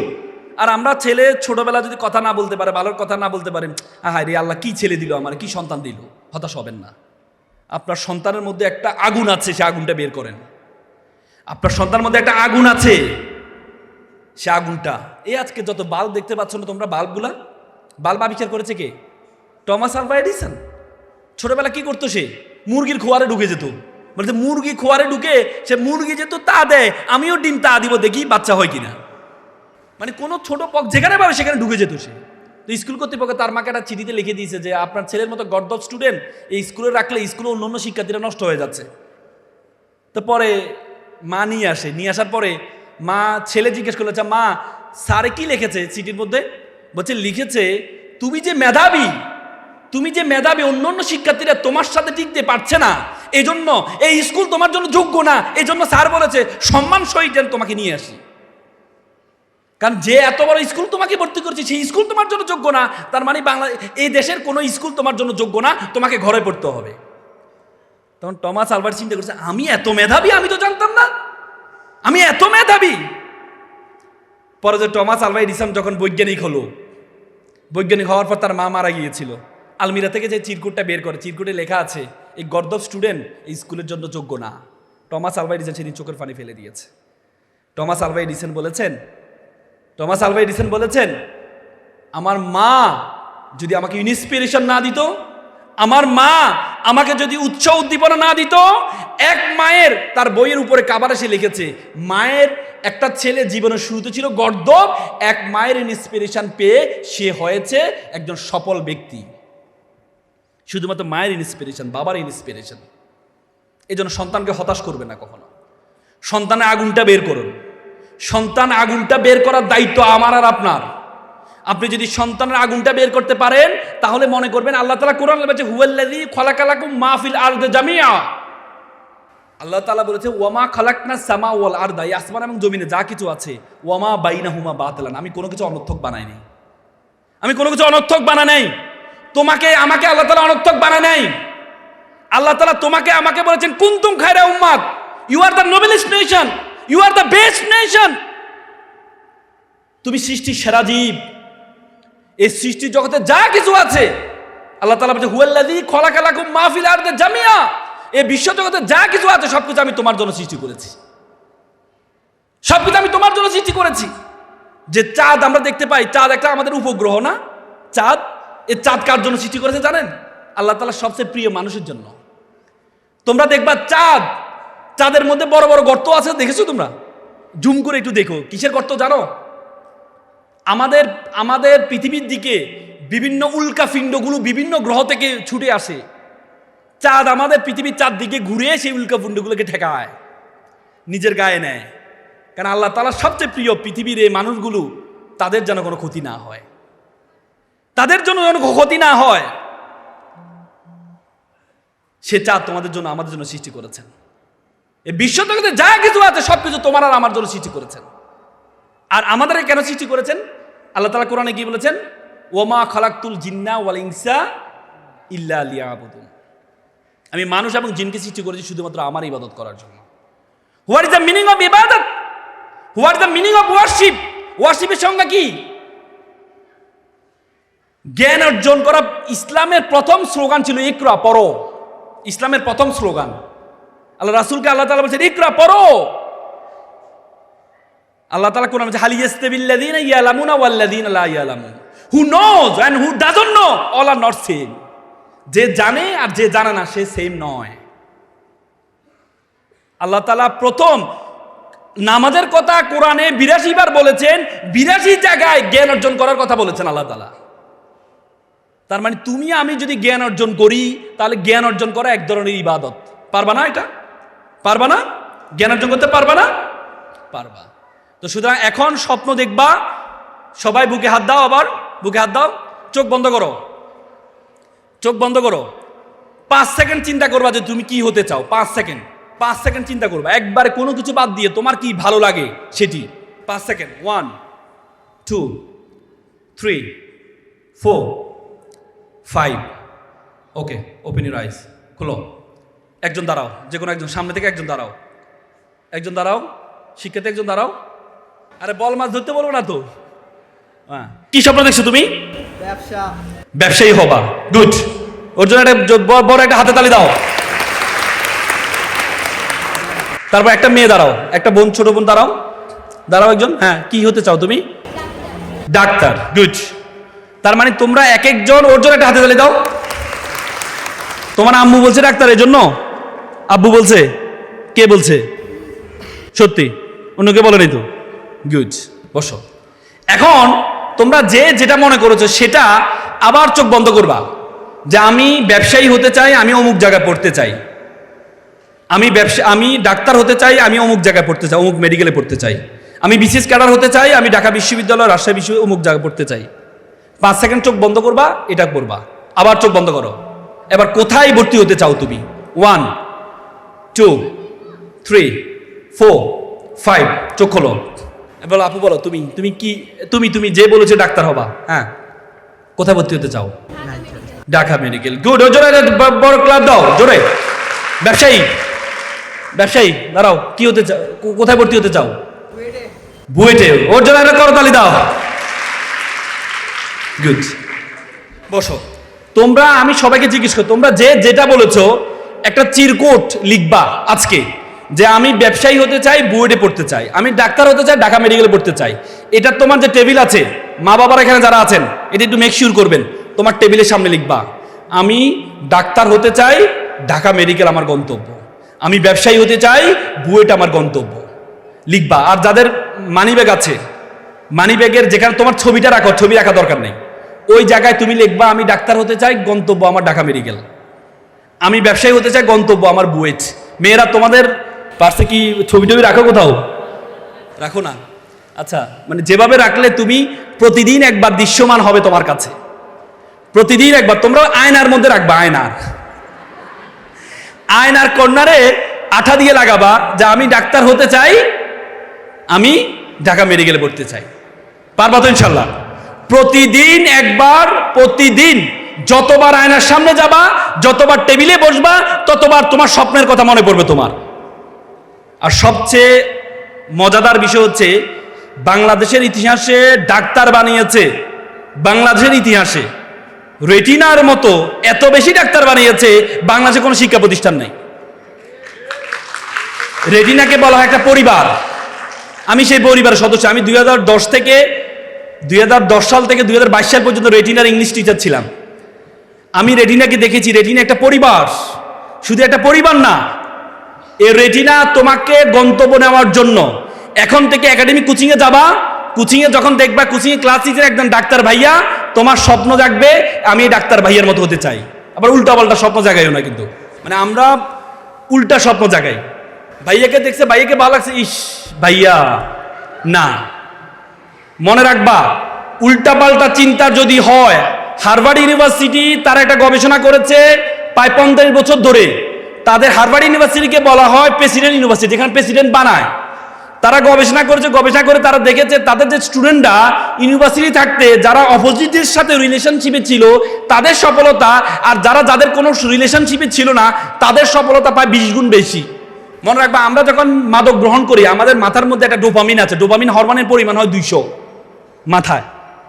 আর আমরা ছেলে ছোটবেলা যদি কথা না বলতে পারে, ভালোর কথা না বলতে পারে, হায় রে আল্লাহ কি ছেলে দিল আমার, কি সন্তান দিল, হতাশ হবেন না। আপনার সন্তানের মধ্যে একটা আগুন আছে, সে আগুনটা বের করেন। আপনার সন্তানের মধ্যে একটা আগুন আছে, সে আগুনটা, এই আজকে যত বাল্ব দেখতে পাচ্ছ না তোমরা, বাল্বগুলা, বাল্ব আবিষ্কার করেছে কে? Thomas Alva Edison. ছোটবেলা কি করতো সে? মুরগির খোয়ারে ঢুকে যেত, বলছে মুরগি খোয়ারে ঢুকে সে মুরগি যেত তা দেয়, আমিও ডিম তা দিব, দেখি বাচ্চা হয় কিনা। মানে কোনো ছোট পক যেখানে পাবে সেখানে ঢুকে যেত সে। তো স্কুল কর্তৃপক্ষ তার মাকে একটা চিঠিতে লিখে দিয়েছে যে আপনার ছেলের মতো গর্দভ স্টুডেন্ট এই স্কুলে রাখলে স্কুলে অন্য শিক্ষার্থীরা নষ্ট হয়ে যাচ্ছে। তো পরে মা নিয়ে আসে, নিয়ে আসার পরে মা ছেলে জিজ্ঞেস করলো, আচ্ছা মা স্যারে কি লিখেছে চিঠির মধ্যে? বলছে লিখেছে তুমি যে মেধাবী, তুমি যে মেধাবী, অন্য অন্য শিক্ষার্থীরা তোমার সাথে টিকতে পারছে না, এই জন্য এই স্কুল তোমার জন্য যোগ্য না, এই জন্য স্যার বলেছে সম্মান সহিত তোমাকে নিয়ে আসি। কারণ যে এত বড় স্কুল তোমাকে ভর্তি করছে সেই স্কুল তোমার জন্য যোগ্য না, তার মানে বাংলা এই দেশের কোনো স্কুল তোমার জন্য যোগ্য না, তোমাকে ঘরে পড়তে হবে। তখন টমাস আলভা চিন্তা করছে আমি এত মেধাবী, আমি তো জানতাম না আমি এত মেধাবী। পরে যে টমাস আলভা এডিসন যখন বৈজ্ঞানিক হলো, বৈজ্ঞানিক হওয়ার পর তার মা মারা গিয়েছিল, আলমিরা থেকে যে চিরকুটটা বের করে, চিরকুটে লেখা আছে এই গর্দভ স্টুডেন্ট এই স্কুলের জন্য যোগ্য না। টমাস আলভা এডিসন সেদিন চোখের পানি ফেলে দিয়েছে। টমাস আলভা এডিসন বলেছেন আমার মা যদি আমাকে ইন্সপিরেশন না দিত, আমার মা আমাকে যদি উৎসাহ উদ্দীপনা না দিত, এক মায়ের তার বইয়ের উপরে কাভারে সে লিখেছে মায়ের একটা ছেলে জীবনের শুরুতে ছিল গর্দভ, এক মায়ের ইন্সপিরেশন পেয়ে সে হয়েছে একজন সফল ব্যক্তি। শুধুমাত্র মায়ের ইন্সপিরেশন, বাবার ইন্সপিরেশন। এই জন্য সন্তানকে হতাশ করবে না কখনো। সন্তানের আগুনটা বের করুন। সন্তান আগুনটা বের করার দায়িত্ব আমার আর আপনার। আপনি যদি সন্তানের আগুনটা বের করতে পারেন তাহলে মনে করবেন আল্লাহ তাআলা কোরআনে বলেছে হুয়াল্লাযী খালাকালাকুম মা ফিল আরদি জামিআ। আল্লাহ তাআলা বলেছে ওয়ামা খালাকনাস সামা ওয়াল আরদা, এই আসমান এবং জমিনে যা কিছু আছে, ওয়ামা বাইনাহুমা বাতিলান, আমি কোনো কিছু অনর্থক বানাই নাই। আমি কোনো কিছু অনর্থক বানাই নাই। তোমাকে আমাকে আল্লাহ তাআলা অনর্থক বানাই নাই। আল্লাহ তাআলা তোমাকে আমাকে বলেছেন কুনতুম খায়রা উম্মাত, you are the noblest nation, you are the best nation. তুমি সৃষ্টির সেরা জীব। এই সৃষ্টি জগতে যা কিছু আছে আল্লাহ তাআলা বলেছে হুয়াল্লাযী খালাকালাকুম মা ফিল আরদি জামিআ, এই বিশ্ব জগতে যা কিছু আছে সবকিছু আমি তোমার জন্য সৃষ্টি করেছি। সবকিছু আমি তোমার জন্য সৃষ্টি করেছি। যে চাঁদ আমরা দেখতে পাই, চাঁদ একটা আমাদের উপগ্রহ না? চাঁদ, এই চাঁদ কার জন্য সৃষ্টি করেছে জানেন? আল্লাহ তাআলা সবচেয়ে প্রিয় মানুষের জন্য। তোমরা দেখবা চাঁদের মধ্যে বড় বড় গর্ত আছে, দেখেছো তোমরা? জুম করে একটু দেখো, কিসের গর্ত জানো? আমাদের পৃথিবীর দিকে বিভিন্ন উল্কাপিণ্ডগুলো বিভিন্ন গ্রহ থেকে ছুটে আসে। চাঁদ আমাদের পৃথিবীর চারদিকে ঘুরে সেই উল্কাপিণ্ডগুলোকে ঠেকায়, নিজের গায়ে নেয়। কারণ আল্লাহ তাআলা সবচেয়ে প্রিয় পৃথিবীর এই মানুষগুলো, তাদের যেন কোনো ক্ষতি না হয়, তাদের জন্য যেন ক্ষতি না হয়। সে চাঁদ তোমাদের জন্য আমাদের জন্য সৃষ্টি করেছেন। এই বিশ্ব জগতে যা কিছু আছে সবকিছু তোমার আর আমার জন্য সৃষ্টি করেছেন। আর আমাদের কেন সৃষ্টি করেছেন? আল্লাহ তাআলা কোরআনে কি বলেছেন? ওয়ামা খালাকতুল জিন্না ওয়াল ইনসা ইল্লা লিয়াবুদুন, আমি মানুষ এবং জিনকে সৃষ্টি করেছি শুধুমাত্র আমার ইবাদত করার জন্য। What is the meaning of ইবাদত? What is the meaning of worship? ওয়ারশিপের সংজ্ঞা কি? জ্ঞান অর্জন করা। ইসলামের প্রথম স্লোগান ছিল ইকরা, পড়ো। ইসলামের প্রথম স্লোগান। আল্লাহ রাসূলকে আল্লাহ তাআলা বলছেন ইকরা, পড়ো। আল্লাহ তাআলা কোরআনে বলছে হাল ইয়াস্তাবিল্লাযীনা ইয়ালামুনা ওয়াল্লাযীনা লা ইয়ালামুন, who knows and who doesn't know, all are not same. যে জানে আর যে জানে না সে সেম নয়। আল্লাহ তাআলা প্রথম নামাজের কথা কোরআনে ৮২ বার বলেছেন, ৮২ জায়গায় জ্ঞান অর্জন করার কথা বলেছেন আল্লাহ তাআলা। তার মানে তুমি আমি যদি জ্ঞান অর্জন করি তাহলে জ্ঞান অর্জন করা এক ধরনের ইবাদত। পারবা না? এটা পারবা না? জ্ঞান অর্জন করতে পারবা না? পারবা। তো সুতরাং এখন স্বপ্ন দেখবা, সবাই বুকে হাত দাও, আবার বুকে হাত দাও, চোখ বন্ধ করো, চোখ বন্ধ করো। 5 সেকেন্ড চিন্তা করবা যে তুমি কি হতে চাও। 5 সেকেন্ড চিন্তা করবা, একবারে কোনো কিছু বাদ দিয়ে তোমার কি ভালো লাগে সেটি। 5 second. 1 2 3 4 5। Okay, open your eyes, খোলো। একজন দাঁড়াও, যে কোনো একজন, সামনে থেকে একজন দাঁড়াও, একজন দাঁড়াও, শিক্ষার্থী একজন দাঁড়াও। আরে বল মাছ ধরতে বলবো না তো। হ্যাঁ, কি স্বপ্ন দেখছো তুমি? ব্যবসা। ব্যবসায়ী হবা, গুড। ওর জন্য একটা বড় একটা হাতে তালি দাও। তারপর একটা মেয়ে দাঁড়াও, একটা বোন, ছোট বোন দাঁড়াও, দাঁড়াও একজন। হ্যাঁ, কি হতে চাও তুমি? Doctor, good. তার মানে তোমরা এক একজন, ওর জন্য একটা হাতে তালি দাও। তোমার আম্মু বলছে ডাক্তার, এই জন্য? আব্বু বলছে? কে বলছে? সত্যি? অন্য কে বলে নাই তো? গুড, বসো। এখন তোমরা যে যেটা মনে করেছো সেটা আবার চোখ বন্ধ করবা, যে আমি ব্যবসায়ী হতে চাই, আমি অমুক জায়গায় পড়তে চাই, আমি ডাক্তার হতে চাই, আমি অমুক জায়গায় পড়তে চাই, অমুক মেডিকেলে পড়তে চাই, আমি বিসিএস ক্যাডার হতে চাই, আমি ঢাকা বিশ্ববিদ্যালয়, রাজশাহী বিশ্ববিদ্যালয় অমুক জায়গায় পড়তে চাই। 5 সেকেন্ড চোখ বন্ধ করবা, এটা করবা, আবার চোখ বন্ধ করো। এবার কোথায় ভর্তি হতে চাও তুমি? 1 2 3 4 5, চোখ খোলো। বলো আপু, বলো তুমি তুমি কি, তুমি যে বলেছো ডাক্তার হবা, হ্যাঁ, কোথায় ভর্তি হতে চাও? Dhaka medical, good. ও জোরে বড় ক্লাব দাও, জোরে। ব্যবসায়ী, ব্যবসায়ী দাঁড়াও, কি হতে চাও, কোথায় ভর্তি হতে চাও? বুয়েটে। ওর জন্য একটা করতালি দাও, গুড। বসো। তোমরা, আমি সবাইকে জিজ্ঞেস করি, তোমরা যে যেটা বলেছো একটা চিরকুট লিখবা আজকে, যে আমি ব্যবসায়ী হতে চাই, বুয়েটে পড়তে চাই, আমি ডাক্তার হতে চাই, ঢাকা মেডিকেলে পড়তে চাই। এটা তোমার যে টেবিল আছে, মা বাবার এখানে যারা আছেন, এটা একটু মেক শিওর করবেন, তোমার টেবিলের সামনে লিখবা আমি ডাক্তার হতে চাই, ঢাকা মেডিকেল আমার গন্তব্য, আমি ব্যবসায়ী হতে চাই, বুয়েট আমার গন্তব্য, লিখবা। আর যাদের মানি ব্যাগ আছে, মানি ব্যাগের যেখানে তোমার ছবিটা রাখো, ছবি রাখা দরকার নেই, ওই জায়গায় তুমি লিখবা আমি ডাক্তার হতে চাই, গন্তব্য আমার ঢাকা মেডিকেল, আমি ব্যবসায়ী হতে চাই, গন্তব্য আমার বুয়েট। মেয়েরা তোমাদের পার্সে কি ছবি টবি রাখো? কোথাও রাখো না? আচ্ছা, মানে যেভাবে রাখলে তুমি প্রতিদিন একবার দৃশ্যমান হবে তোমার কাছে, প্রতিদিন একবার। তোমরা আয়নার মধ্যে রাখবা, আয়নার কর্নারে আঠা দিয়ে লাগাবা যে আমি ডাক্তার হতে চাই, আমি ঢাকা মেডিকেলে পড়তে চাই। পারবা তো ইনশাল্লাহ? প্রতিদিন একবার, প্রতিদিন যতবার আয়নার সামনে যাবা, যতবার টেবিলে বসবা, ততবার তোমার স্বপ্নের কথা মনে পড়বে তোমার। আর সবচেয়ে মজাদার বিষয় হচ্ছে, বাংলাদেশের ইতিহাসে ডাক্তার বানিয়েছে, বাংলাদেশের ইতিহাসে রেটিনার মতো এত বেশি ডাক্তার বানিয়েছে বাংলাদেশে কোনো শিক্ষা প্রতিষ্ঠান নেই। রেটিনাকে বলা হয় একটা পরিবার, আমি সেই পরিবারের সদস্য। আমি 2010 সাল থেকে 2022 সাল পর্যন্ত রেটিনার ইংলিশ টিচার ছিলাম। আমি রেটিনাকে দেখেছি, রেটিনা একটা পরিবার, শুধু একটা পরিবার না, এই রেটিনা তোমাকে গন্তব্য নেওয়ার জন্য এখন থেকে একাডেমিক কোচিংয়ে যাবা, কোচিংয়ে যখন দেখবা কোচিংয়ে ক্লাস টিচার একজন ডাক্তার ভাইয়া, তোমার স্বপ্ন জাগবে আমি এই ডাক্তার ভাইয়ার মতো হতে চাই। আবার উল্টা পাল্টা স্বপ্ন জাগাইও না, কিন্তু মানে আমরা উল্টা স্বপ্ন জাগাই। ভাইয়াকে দেখছে, ভাইয়াকে ভালো লাগছে, ইস ভাইয়া, না। মনে রাখবা, উল্টা পাল্টা চিন্তা যদি হয়, হার্ভার্ড ইউনিভার্সিটি তারা একটা গবেষণা করেছে প্রায় 50 বছর ধরে, তাদের হার্ভার্ড ইউনিভার্সিটিকে বলা হয় প্রেসিডেন্ট ইউনিভার্সিটি, যেখানে প্রেসিডেন্ট বানায়। তারা গবেষণা করেছে, গবেষণা করে তারা দেখেছে তাদের যে স্টুডেন্টরা ইউনিভার্সিটি থাকতে যারা অপোজিটের সাথে রিলেশনশিপে ছিল তাদের সফলতা, আর যাদের কোনো রিলেশনশিপে ছিল না তাদের সফলতা প্রায় 20 গুণ বেশি। মনে রাখবা, আমরা যখন মাদক গ্রহণ করি আমাদের মাথার মধ্যে একটা ডোপামিন আছে, ডোপামিন হরমোনের পরিমাণ হয় 200 মাথায়।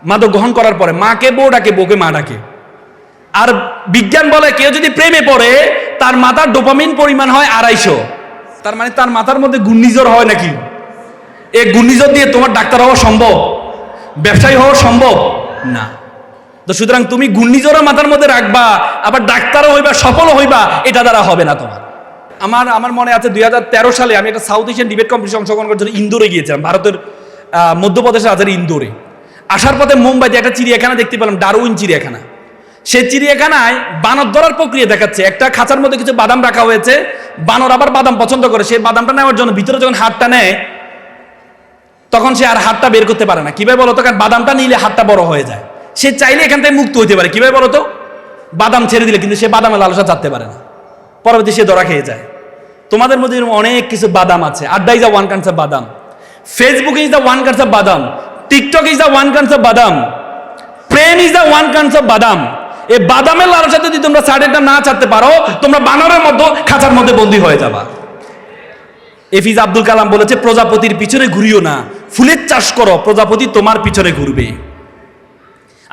মাদক গ্রহণ করার পরে মাকে বউ ডাকে, বউকে মা ডাকে। আর বিজ্ঞান বলে কেউ যদি প্রেমে পড়ে তার মাথার ডোপামিন পরিমাণ হয় 250। তার মানে তার মাথার মধ্যে ঘূর্ণিঝড় হয় নাকি? এই ঘূর্ণিঝড় দিয়ে তোমার ডাক্তার হওয়া সম্ভব, ব্যবসায়ী হওয়া সম্ভব না। তো সুতরাং তুমি ঘূর্ণিঝড় মাথার মধ্যে রাখবা, আবার ডাক্তারও হইবা, সফল হইবা, এটা দ্বারা হবে না তোমার। আমার মনে আছে 2013 সালে আমি একটা সাউথ এশিয়ান ডিবেট কম্পিটিশন অংশগ্রহণ করার জন্য ইন্দোরে গিয়েছিলাম, ভারতের মধ্যপ্রদেশের রাজধানী ইন্দোরে। আসার পথে মুম্বাইতে একটা চিড়িয়াখানা দেখতে পেলাম, ডারউইন চিড়িয়াখানা। সেই চিড়িয়াখানায় বানর ধরার প্রক্রিয়া দেখাচ্ছে। একটা খাঁচার মধ্যে কিছু বাদাম রাখা হয়েছে, বানর আবার বাদাম পছন্দ করে, সেই বাদামটা নেওয়ার জন্য ভিতরে যখন হাতটা নেয় তখন সে আর হাতটা বের করতে পারে না। কিভাবে বলতো? কারণ বাদামটা নিলে হাতটা বড় হয়ে যায়। সে চাইলে এখান থেকে মুক্ত হইতে পারে, কিভাবে বলতো? বাদাম ছেড়ে দিলে, কিন্তু সে বাদামে লালসা চাটতে পারে না, পরবর্তী সে ধরা খেয়ে যায়। তোমাদের মধ্যে অনেক কিছু বাদাম আছে। Adda is the one kinds of badam, Facebook is the one kinds of badam, TikTok is the one kinds of badam, prem is the one kinds of badam. এই বাদামের লালসা যদি তোমরা সাইডেটা না চাটতে পারো, তোমরা বানরের মধ্যে খাঁচার মধ্যে বন্দী হয়ে যাবা। এপিজে আব্দুল কালাম বলেছে, প্রজাপতির পিছনে ঘুরিও না, ফুলের চাষ করো, প্রজাপতি তোমার পিছনে ঘুরবে।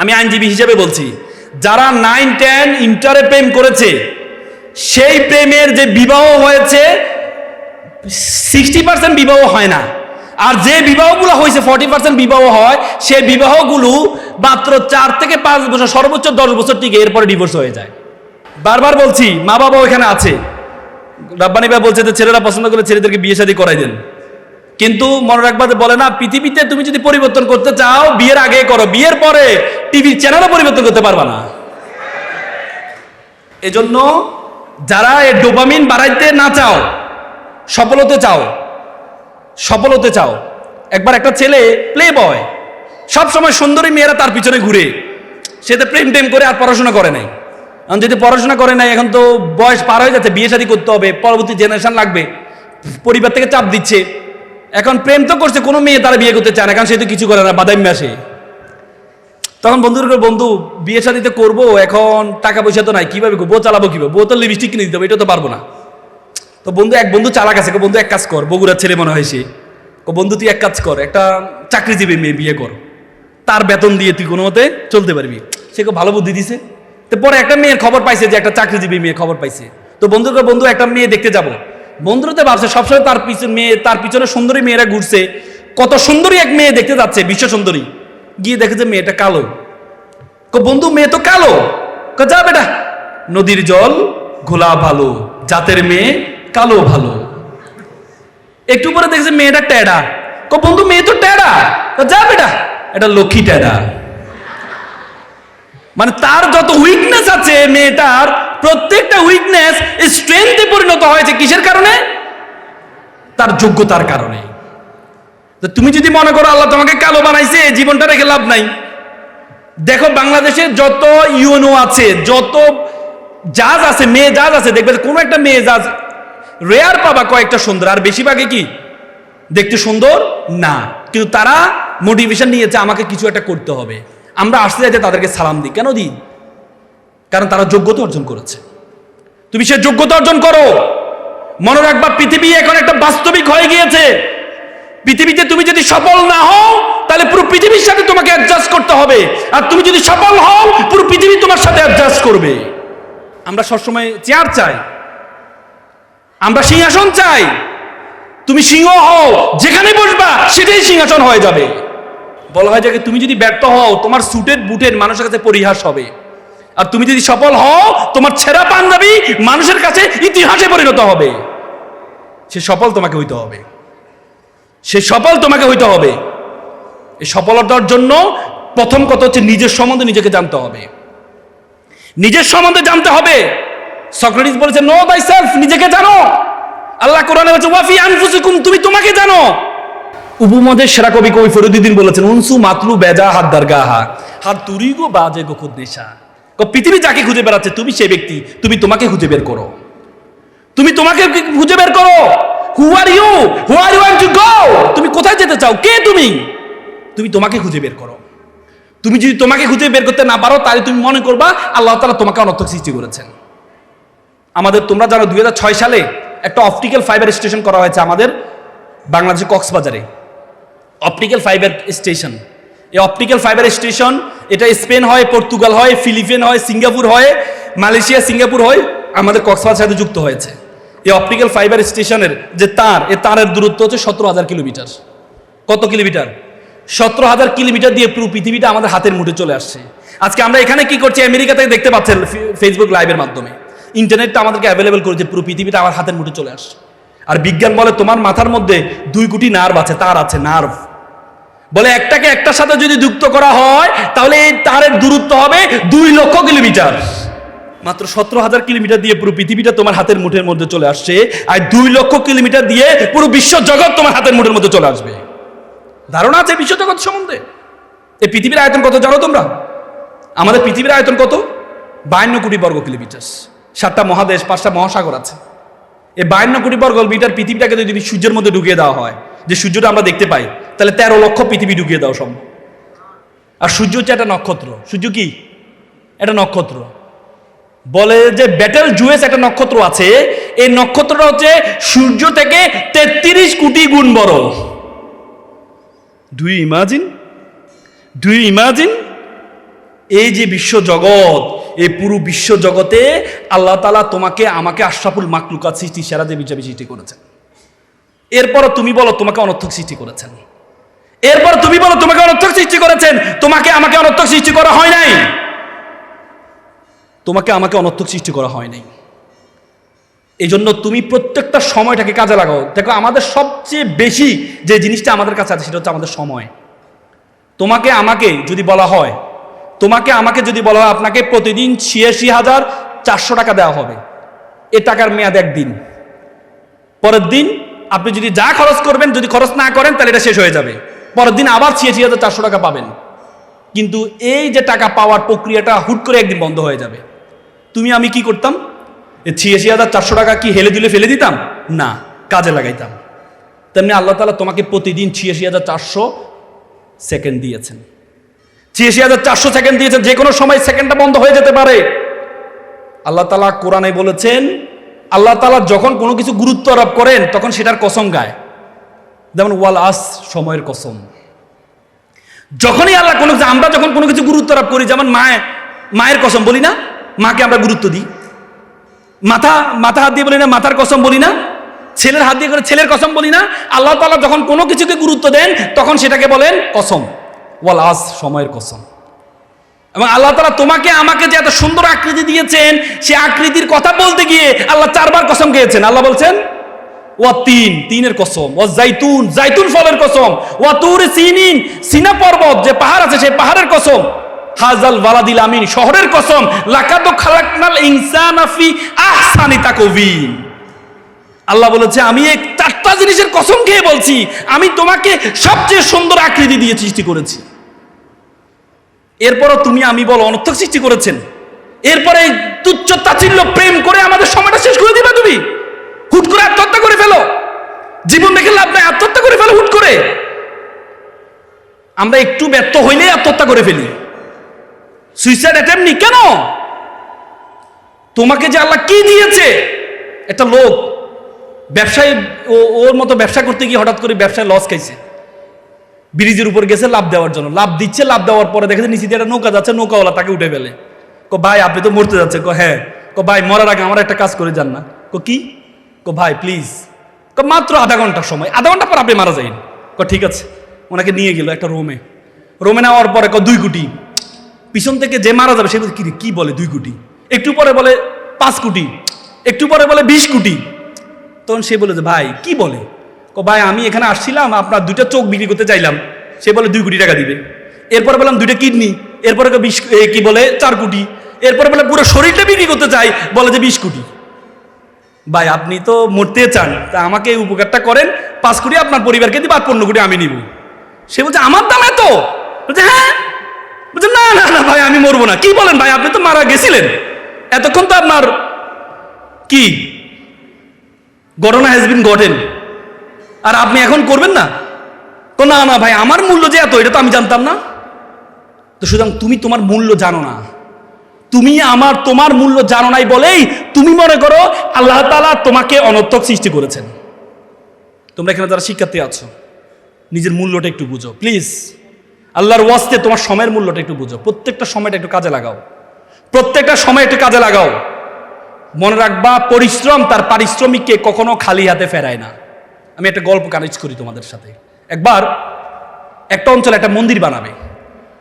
আমি আইনজীবী হিসেবে বলছি, যারা 9, 10 ইন্টারে প্রেম করেছে, সেই প্রেমের যে বিবাহ হয়েছে 60% বিবাহ হয় না, আর যে বিবাহগুলো হয়েছে 40% বিবাহ হয়। সেই বিবাহগুলো মাত্র 4 থেকে 5 বছর, সর্বোচ্চ 10 বছর টিকে, এরপরে ডিভোর্স হয়ে যায়। বারবার বলছি, মা বাবা এখানে আছে, রাব্বানি ভাই বলছে যে ছেলেরা পছন্দ করে ছেলেদেরকে বিয়ে শাদী করাই দেন, কিন্তু মনে রাখবা বলে না, পৃথিবীতে তুমি যদি পরিবর্তন করতে চাও বিয়ের আগে করো, বিয়ের পরে টিভির চ্যানেলও পরিবর্তন করতে পারবা না। এজন্য যারা এই ডোপামিন বাড়াইতে না চাও, সফল হতে চাও, একবার একটা ছেলে প্লে বয়, সবসময় সুন্দরী মেয়েরা তার পিছনে ঘুরে, সে তো প্রেম টেম করে আর পড়াশোনা করে নাই। এখন যদি পড়াশোনা করে নাই, এখন তো বয়স পার হয়ে যাচ্ছে, বিয়ে শাদী করতে হবে, পরবর্তী জেনারেশন লাগবে, পরিবার থেকে চাপ দিচ্ছে। এখন প্রেম তো করছে, কোনো মেয়ে তারা বিয়ে করতে চায় না, কারণ সে তো কিছু করে না, বাদামি আসে। তখন বন্ধু বিয়ে শাদীতে করবো, এখন টাকা পয়সা তো নাই, কিভাবে বউ চালাবো, কিভাবে বউ তো লিপস্টিক কিনে দিতে হবে, এটা তো পারবো না। তো এক বন্ধু চালাক আছে, বন্ধু এক কাজ কর, বগুড়ার ছেলে মনে হয় সে, বন্ধু তুই এক কাজ কর, একটা চাকরিজীবী মেয়ে বিয়ে কর, তার বেতন দিয়ে তুই কোনো মতে চলতে পারবি। সে খুব ভালো বুদ্ধি দিছে। তো পরে একটা মেয়ের খবর পাইছে যে একটা চাকরিজীবী মেয়ে খবর পাইছে, তো বন্ধু একটা মেয়ে দেখতে যাবো। বন্ধুরা তো ভাবছে সবসময় তার পিছনে সুন্দরী মেয়েরা ঘুরছে, কত সুন্দরী এক মেয়ে দেখতে যাচ্ছে, বিশ্ব সুন্দরী, গিয়ে দেখে যে মেয়েটা কালো। বন্ধু মেয়ে তো কালো, যা বেটা, নদীর জল ঘোলা ভালো, জাতের মেয়ে কালো ভালো। একটু পরে দেখছে মেয়েটা টেডা, বন্ধু মেয়ে তো টেডা, যা বেটা, এটা লক্ষ্মী টেডা। মানে তার যত উইকনেস আছে, মেয়েটার প্রত্যেকটা উইকনেস স্ট্রেংথে পরিণত হয়েছে, কিসের কারণে? তার যোগ্যতার কারণে। তো তুমি যদি মনে করো আল্লাহ তোমাকে কালো বানাইছে, জীবনটা রেখে লাভ নাই। দেখো বাংলাদেশে যত ইউনো আছে, যত জাজ আছে, মেয়ে জাজ আছে, দেখবে কোনো একটা মেয়ে জাজ রেয়ার পাবা কয়েকটা সুন্দর, আর বেশিরভাগই কি দেখতে সুন্দর না, কিন্তু তারা মোটিভেশন নিয়েছে আমাকে কিছু একটা করতে হবে। আমরা আসতে যাইতে তাদেরকে সালাম দিই, কেন দিই? কারণ তারা যোগ্যতা অর্জন করেছে। তুমি সে যোগ্যতা অর্জন করো। মনে রাখবা, পৃথিবী এখন একটা বাস্তবিক হয়ে গিয়েছে। পৃথিবীতে তুমি যদি সফল না হও, তাহলে পুরো পৃথিবীর সাথে তোমাকে অ্যাডজাস্ট করতে হবে, আর তুমি যদি সফল হও, পুরো পৃথিবী তোমার সাথে অ্যাডজাস্ট করবে। আমরা সবসময় চেয়ার চাই, আমরা সিংহাসন চাই। তুমি সিংহ হও, যেখানে বসবা সেটাই সিংহাসন হয়ে যাবে। বলা হয় যে তুমি যদি ব্যর্থ হও, তোমার সুটের বুটের মানুষের কাছে পরিহাস হবে, আর তুমি যদি সফল হও, তোমার ছেঁড়া পাঞ্জাবি মানুষের কাছে ইতিহাসে পরিণত হবে। সে সফল তোমাকে হইতে হবে, এই সফলতার জন্য প্রথম কথা হচ্ছে নিজের সম্বন্ধে নিজেকে জানতে হবে, সক্রেটিস বলেছে নো বাই সেলফ, নিজেকে জানো। আল্লাহ কোরআনে বলেছে ওয়াফি আনফুসিকুম, তুমি তোমাকে জানো। উপমহাদেশের সেরা কবি ফরিদুদ্দিন বলেছেন উনসু মাতলু বেজা হাত দারগাহা হাত তুরিগো বাজে গো খুদ নেশা। পৃথিবী যাকে খুঁজে বেড়াচ্ছে, তুমি সেই ব্যক্তি, তুমি তোমাকে খুঁজে বের করো, who are you, where you want to go, তুমি কোথায় যেতে চাও, কে তুমি তোমাকে খুঁজে বের করো। তুমি যদি তোমাকে খুঁজে বের করতে না পারো, তাহলে তুমি মনে করবা আল্লাহ তাআলা তোমাকে অনর্থক সৃষ্টি করেছেন। তোমরা জানো 2006 সালে একটা অপটিক্যাল ফাইবার স্টেশন করা হয়েছে আমাদের বাংলাদেশের কক্সবাজারে। অপটিক্যাল ফাইবার স্টেশন, এই অপটিক্যাল ফাইবার স্টেশন এটা স্পেন হয়, পর্তুগাল হয়, ফিলিপিন হয়, সিঙ্গাপুর হয়, মালয়েশিয়া, সিঙ্গাপুর হয়, আমাদের কক্সবাজারের সাথে যুক্ত হয়েছে। এই অপটিক্যাল ফাইবার স্টেশনের যে তার, এই তারের দূরত্ব হচ্ছে 17,000 কিলোমিটার। কত কিলোমিটার? 17,000 কিলোমিটার দিয়ে পুরো পৃথিবীটা আমাদের হাতের মুঠে চলে আসছে। আজকে আমরা এখানে কি করছি? আমেরিকা থেকে দেখতে পাচ্ছেন ফেসবুক লাইভের মাধ্যমে। ইন্টারনেটটা আমাদেরকে অ্যাভেলেবেল করেছে, পুরো পৃথিবীটা আমার হাতের মুঠে চলে আসছে। আর বিজ্ঞান বলে তোমার মাথার মধ্যে 2 কোটি নার্ভ আছে, তার আছে, নার্ভ। বলে একটাকে একটার সাথে যদি যুক্ত করা হয় তাহলে এই তারের দূরত্ব হবে 2 লক্ষ কিলোমিটার। মাত্র 17,000 কিলোমিটার দিয়ে পুরো পৃথিবীটা তোমার হাতের মুঠের মধ্যে চলে আসছে, আর 2 লক্ষ কিলোমিটার দিয়ে পুরো বিশ্ব জগৎ তোমার হাতের মুঠের মধ্যে চলে আসবে। ধারণা আছে বিশ্ব জগৎ সম্বন্ধে? এই পৃথিবীর আয়তন কত জানো তোমরা? আমাদের পৃথিবীর আয়তন কত? 52 কোটি বর্গ কিলোমিটার। 7টা মহাদেশ, 5টা মহাসাগর আছে। এই 52 কোটি বর্গ কিলোমিটার পৃথিবীটাকে যদি সূর্যের মধ্যে ঢুকিয়ে দেওয়া হয়, যে সূর্যটা আমরা দেখতে পাই, তাহলে 13 লক্ষ পৃথিবী ঢুকিয়ে দেওয়া সম্ভব। আর সূর্য হচ্ছে একটা নক্ষত্র। সূর্য কি? একটা নক্ষত্র। বলে যে ব্যাটেল জুয়েস একটা নক্ষত্র আছে, এই নক্ষত্রটা হচ্ছে সূর্য থেকে 33 কোটি গুণ বড়। Do you imagine? এই যে বিশ্ব জগৎ, এই পুরো বিশ্ব জগতে আল্লাহ তাআলা তোমাকে আমাকে আশরাফুল মাখলুকাত সৃষ্টি সেরা যে হিসেবে সৃষ্টি করেছেন। এরপর তুমি বলো তোমাকে অনর্থক সৃষ্টি করেছেন। এরপর তুমি বলো তোমাকে অনর্থক সৃষ্টি করেছেন। তোমাকে আমাকে অনর্থক সৃষ্টি করা হয় নাই। তোমাকে আমাকে অনর্থক সৃষ্টি করা হয় নাই। এই জন্য তুমি প্রত্যেকটা সময়টাকে কাজে লাগাও। দেখো আমাদের সবচেয়ে বেশি যে জিনিসটা আমাদের কাছে আছে সেটা হচ্ছে আমাদের সময়। তোমাকে আমাকে যদি বলা হয়, আপনাকে প্রতিদিন 86,400 টাকা দেওয়া হবে, এ টাকার মেয়াদ 1 দিন। পরের দিন আপনি যদি যা খরচ করবেন, যদি খরচ না করেন তাহলে এটা শেষ হয়ে যাবে। পরের দিন আবার 86,400 টাকা পাবেন। কিন্তু এই যে টাকা পাওয়ার প্রক্রিয়াটা হুট করে একদিন বন্ধ হয়ে যাবে। তুমি আমি কি করতাম? এই 86,400 টাকা কি হেলে দুলে ফেলে দিতাম? না, কাজে লাগাইতাম। তেমনি আল্লাহ তাআলা তোমাকে প্রতিদিন 86,400 সেকেন্ড দিয়েছেন। 86,400 সেকেন্ড দিয়েছেন। যে কোনো সময় সেকেন্ডটা বন্ধ হয়ে যেতে পারে। আল্লাহ তাআলা কোরআনে বলেছেন, আল্লাহ তাআলা যখন কোনো কিছু গুরুত্ব আরোপ করেন তখন সেটার কসম গায়। যেমন ওয়াল আস, সময়ের কসম। যখনই আল্লাহ আমরা যখন কোনো কিছু গুরুত্ব আরোপ করি, যেমন মায়ের কসম বলি না, মাকে আমরা গুরুত্ব দিই। মাথা হাত দিয়ে বলি না, মাথার কসম বলি না। ছেলের হাত দিয়ে করে ছেলের কসম বলি না। আল্লাহ তাআলা যখন কোনো কিছুকে গুরুত্ব দেন তখন সেটাকে বলেন কসম, ওয়াল আস, সময়ের কসম। এবং আল্লাহ তাআলা তোমাকে আমাকে যে এত সুন্দর আকৃতি দিয়েছেন, সে আকৃতির কথা বলতে গিয়ে আল্লাহ 4 বার কসম খেয়েছেন। আল্লাহ বলছেন ওয়া তিনের কসম, ওয়া জাইতুন ফলের কসম, ওয়া তুর সিনিন, সিনা পর্বত যে পাহাড় আছে সেই পাহাড়ের কসম, হাজাল ওয়ালাদিল আমিন, শহরের কসম, লাকাদ খালাকনাল ইনসানা ফি আহসানি তাকওয়িম। আল্লাহ বলেছে আমি এই 4টা জিনিসের কসম খেয়ে বলছি, আমি তোমাকে সবচেয়ে সুন্দর আকৃতি দিয়ে সৃষ্টি করেছি। এরপরও তুমি আমি বলো অনর্থক সৃষ্টি করেছেন। এরপরে তুচ্ছ তাচ্ছিল্য প্রেম করে আমাদের সময়টা শেষ করে দিবা। তুমি হুট করে আত্মহত্যা করে ফেলো। জীবন দেখে লাভ নাই, আত্মহত্যা করে ফেলো হুট করে। আমরা একটু ব্যর্থ হইলেই আত্মহত্যা করে ফেলি। সুইসাইড অ্যাটেম্প নি কেন? তোমাকে যে আল্লাহ কি দিয়েছে? একটা লোক ব্যবসায়, ওর মতো ব্যবসা করতে গিয়ে হঠাৎ করে ব্যবসায় লস খাইছে। ব্রিজের উপর গেছে লাভ দেওয়ার জন্য, লাভ দিচ্ছে। লাভ দেওয়ার পরে দেখেছে নিচে দিয়ে একটা নৌকা যাচ্ছে, নৌকাওয়ালা তাকে উঠে ফেলে। ভাই আপনি তো মরতে যাচ্ছে। হ্যাঁ। ভাই মরার আগে আমার একটা কাজ করে যান না। কি? ভাই প্লিজ। মাত্র আধা ঘন্টার সময়, আধা ঘন্টা পর আপনি মারা যাইন। ঠিক আছে। ওনাকে নিয়ে গেল একটা রোমে নেওয়ার পরে 2 কোটি। পিছন থেকে যে মারা যাবে সে কি বলে 2 কোটি, একটু পরে বলে 5 কোটি, একটু পরে বলে 20 কোটি। তখন সে বলে যে ভাই কি বলে? ভাই আমি এখানে আসছিলাম, আপনার 2টা চোখ বিক্রি করতে চাইলাম। সে বলে 2 কোটি টাকা দিবে। এরপরে বললাম 2টা কিডনি, এরপরে 4 কোটি। এরপরে বলে পুরো শরীরটা বিক্রি করতে চাই, বলে যে 20 কোটি। ভাই আপনি তো মরতে চান, তা আমাকে এই উপকারটা করেন, 5 কোটি আপনার পরিবারকে দিব, আর 15 কোটি আমি নিব। সে বলছে আমার দাম এত? বলছে হ্যাঁ। বলছে না না না ভাই আমি মরবো না। কি বলেন ভাই, আপনি তো মারা গেছিলেন, এতক্ষণ তো আপনার কি ঘটনা হ্যাজ বিন গটেন, আর আপনি এখন করবেন না? না না ভাই আমার মূল্য যে এত, এটা তো আমি জানতাম না। তো সুতরাং তুমি তোমার মূল্য জানো না। তোমার মূল্য জানো নাই বলেই তুমি মনে করো আল্লাহ তাআলা তোমাকে অনর্থক সৃষ্টি করেছেন। তোমরা এখানে যারা শিক্ষার্থী আছো, নিজের মূল্যটা একটু বুঝো প্লিজ। আল্লাহর ওয়াস্তে তোমার সময়ের মূল্যটা একটু বুঝো। প্রত্যেকটা সময়টা একটু কাজে লাগাও। মনে রাখবা, পরিশ্রম তার পারিশ্রমিককে কখনো খালি হাতে ফেরায় না। আমি একটা গল্প কানেক্ট করি তোমাদের সাথে। একবার একটা অঞ্চলে একটা মন্দির বানাবে,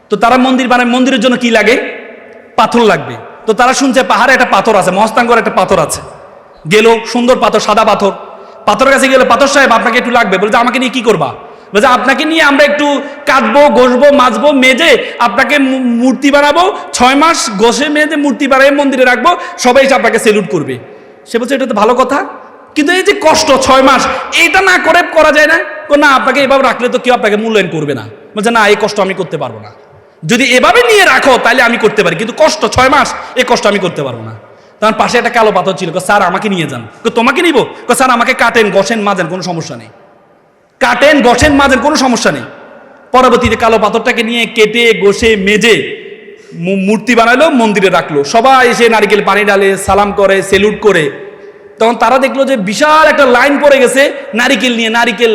তো তারা মন্দির বানায়, মন্দিরের জন্য কি লাগে? পাথর লাগবে। তো তারা শুনছে পাহাড়ে একটা পাথর আছে, মহস্তাঙ্গর একটা পাথর আছে। গেল, সুন্দর পাথর, সাদা পাথর। পাথরের কাছে গেলে, পাথর সাহেব আপনাকে একটু লাগবে। বলছে আমাকে নিয়ে কি করবা? বলছে আপনাকে নিয়ে আমরা একটু কাটবো, ঘষবো, মাজবো, মেজে আপনাকে মূর্তি বানাবো। 6 মাস ঘষে মেজে মূর্তি বানাই মন্দিরে রাখবো, সবাই এসে আপনাকে সেলুট করবে। সে বলছে এটা তো ভালো কথা, কিন্তু এই যে কষ্ট 6 মাস, এটা না করে করা যায় না? না, আপনাকে এভাবে রাখলে তো কেউ আপনাকে মূল্যায়ন করবে না। বলছে না, এই কষ্ট আমি করতে পারবো না। যদি এভাবে নিয়ে রাখো তাহলে আমি করতে পারি, কিন্তু কষ্ট 6 মাস, এই কষ্ট আমি করতে পারবো না। তখন পাশে একটা কালো পাথর ছিল। স্যার আমাকে নিয়ে যান। তোমাকে নিব? স্যার আমাকে কাটেন, ঘষেন, মাজেন, কোনো সমস্যা নেই। কাটেন, ঘষেন, মাজেন, কোনো সমস্যা নেই। পরবর্তীতে কালো পাথরটাকে নিয়ে কেটে, ঘষে, মেজে মূর্তি বানালো, মন্দিরে রাখলো। সবাই এসে নারিকেল পানি ডালে, সালাম করে, সেলুট করে। তখন তারা দেখলো যে বিশাল একটা লাইন পড়ে গেছে নারিকেল নিয়ে। নারিকেল,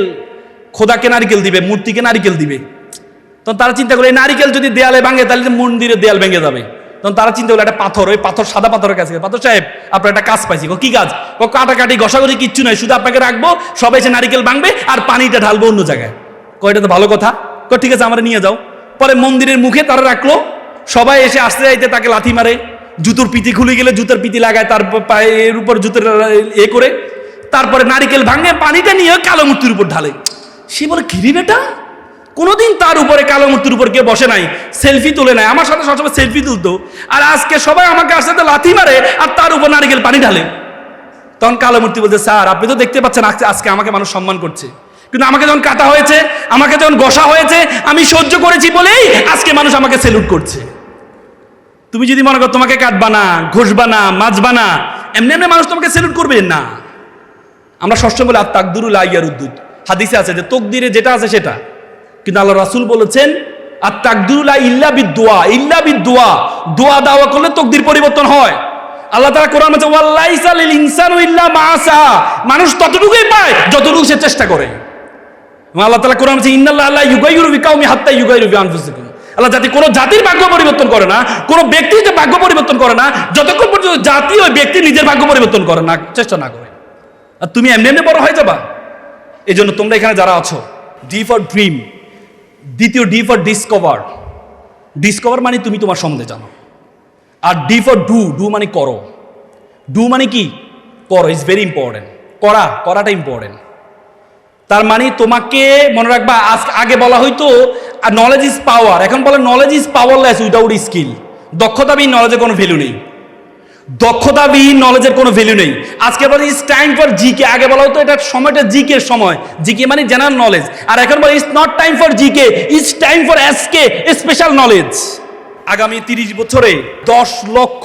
খোদাকে নারিকেল দিবে, মূর্তিকে নারিকেল দিবে। তখন তারা চিন্তা করে, এই নারিকেল যদি দেয়ালে ভাঙে তাহলে মন্দিরের দেয়াল ভেঙে যাবে। তখন তারা চিন্তা করলো একটা পাথর, ওই পাথর, সাদা পাথরের কাছে, পাথর সাহেব আপনার একটা কাজ পাইছি। কি কাজ? কাটাকাটি, ঘষাঘষি কিচ্ছু নাই, শুধু আপনাকে রাখবো, সবাই এসে নারিকেল ভাঙবে আর পানিটা ঢালবো অন্য জায়গায়। এটা তো ভালো কথা। ঠিক আছে, আমরা নিয়ে যাও। পরে মন্দিরের মুখে তারা রাখলো, সবাই এসে আসতে যাইতে তাকে লাথি মারে। জুতোর পিতি খুলে গেলে জুতোর পিতি লাগায়, তার পায়ের উপর জুতোর করে, তারপরে নারিকেল ভাঙে, পানিটা নিয়ে কালো মূর্তির উপর ঢালে। সে বলে কিরি বেটা, কোনোদিন তার উপরে, কালো মূর্তির উপর কেউ বসে নাই, সেলফি তুলে নাই। আমার সাথে সবসময় সেলফি তুলতো, আর আজকে সবাই আমাকে আসতে লাথি মারে আর তার উপর নারিকেল পানি ঢালে। তখন কালো মূর্তি বলছে, স্যার আপনি তো দেখতে পাচ্ছেন আজকে আমাকে মানুষ সম্মান করছে, কিন্তু আমাকে যখন কাটা হয়েছে, আমাকে যখন ঘষা হয়েছে, আমি সহ্য করেছি বলেই আজকে মানুষ আমাকে সেলুট করছে। তুমি যদি মনে করো তোমাকে কাটবা না, ঘষবা না, মাজবা না, এমনি এমনি মানুষ তোমাকে সেলুট করবে না। আমরা সবসময় বলি আত-তাকদিরু লা ইয়ারুদ্দুদ, হাদিসে আছে যে তকদিরে যেটা আছে সেটা। কিন্তু আল্লাহ রাসূল বলেছেন আত-তাকদিরু লা ইল্লা বিদ-দুআ, ইল্লা বিদ-দুআ, দোয়া দাওয়া করলে তকদির পরিবর্তন হয়। আল্লাহ তাআলা কোরআনে বলেছেন ওয়াল্লাইসা লিল ইনসানু ইল্লা মা আসা, মানুষ ততটুকুই পায় যতটুকু সে চেষ্টা করে। আল্লাহ তাআলা কোরআনে বলেছেন ইন্নাল্লাহা লা ইউগাইয়িরু বিকাউমিন হাত্তা ইউগাইয়িরু বিআনফুসিহিম। আল্লাহ কোনো জাতির ভাগ্য পরিবর্তন করে না, কোনো ব্যক্তির যে ভাগ্য পরিবর্তন করে না, যতক্ষণ পর্যন্ত জাতি ওই ব্যক্তি নিজের ভাগ্য পরিবর্তন করে না, চেষ্টা না করে। আর তুমি এমনি এমনি বড় হয়ে যাবা। এই জন্য তোমরা এখানে যারা আছো, ডি ফর ড্রিম, দ্বিতীয় ডি ফর ডিসকভার। ডিসকভার মানে তুমি তোমার সম্বন্ধে জানো। আর ডি ফর ডু, ডু মানে করো। ডু মানে কি? করো, ইজ ভেরি ইম্পর্টেন্ট। করাটা ইম্পর্টেন্ট। তার মানে তোমাকে মনে রাখবা, আগে বলা হয়তো নলেজ ইজ পাওয়ার, এখন বলে knowledge is powerless without skill. দক্ষতাবিহীন নলেজের কোনো ভ্যালু নেই। দক্ষতাবিহীন নলেজের কোনো ভ্যালু নেই। আজকে বলে ইজ টাইম ফর জিকে, আগে বলা হতো এটা সময়টা জিকে সময়, জিকে মানে জেনারেল নলেজ। আর এখন বলে is not time for GK, is time for SK, special knowledge. আগামী 30 বছরে 10 লক্ষ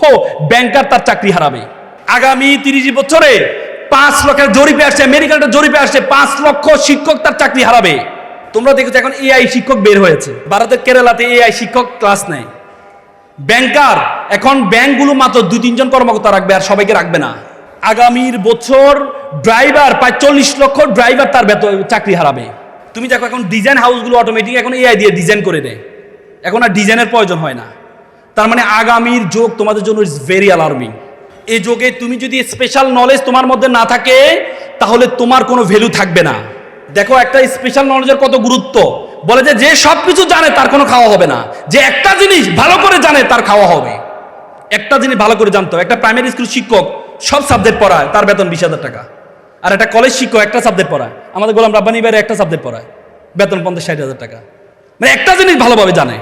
ব্যাংকার তার চাকরি হারাবে। আগামী 30 বছরে 5 লক্ষের জরিপে আসছে, আমেরিকার জরিপে আসছে 5 লক্ষ শিক্ষক তার চাকরি হারাবে। তোমরা দেখেছো এখন এআই শিক্ষক বের হয়েছে, ভারতের কেরালাতে এআই শিক্ষক ক্লাস নেয়। ব্যাংকার, এখন ব্যাংকগুলো মাত্র 2-3 জন কর্মকর্তা রাখবে, আর সবাইকে রাখবে না। আগামীর বছর ড্রাইভার, প্রায় 40 লক্ষ ড্রাইভার তার চাকরি হারাবে। তুমি দেখো এখন ডিজাইন হাউসগুলো অটোমেটিক এখন এআই দিয়ে ডিজাইন করে দেয়, এখন আর ডিজাইনের প্রয়োজন হয় না। তার মানে আগামীর যুগ তোমাদের জন্য ইজ ভেরি অ্যালার্মিং। এই যুগে তুমি যদি স্পেশাল নলেজ তোমার মধ্যে না থাকে, তাহলে তোমার কোনো ভ্যালু থাকবে না। দেখো একটা স্পেশাল নলেজের কত গুরুত্ব। বলে যে সব কিছু জানে তার কোনো খাওয়া হবে না, যে একটা জিনিস ভালো করে জানে তার খাওয়া হবে। একটা জিনিস ভালো করে জানতো। একটা প্রাইমারি স্কুল শিক্ষক সব সাবজেক্ট পড়ায়, তার বেতন 20,000 টাকা। আর একটা কলেজ শিক্ষক একটা সাবজেক্ট পড়ায়, আমাদের গোলাম রাব্বানী ভাইয়ের একটা সাবজেক্ট পড়ায়, বেতন 50-60,000 টাকা। মানে একটা জিনিস ভালোভাবে জানে,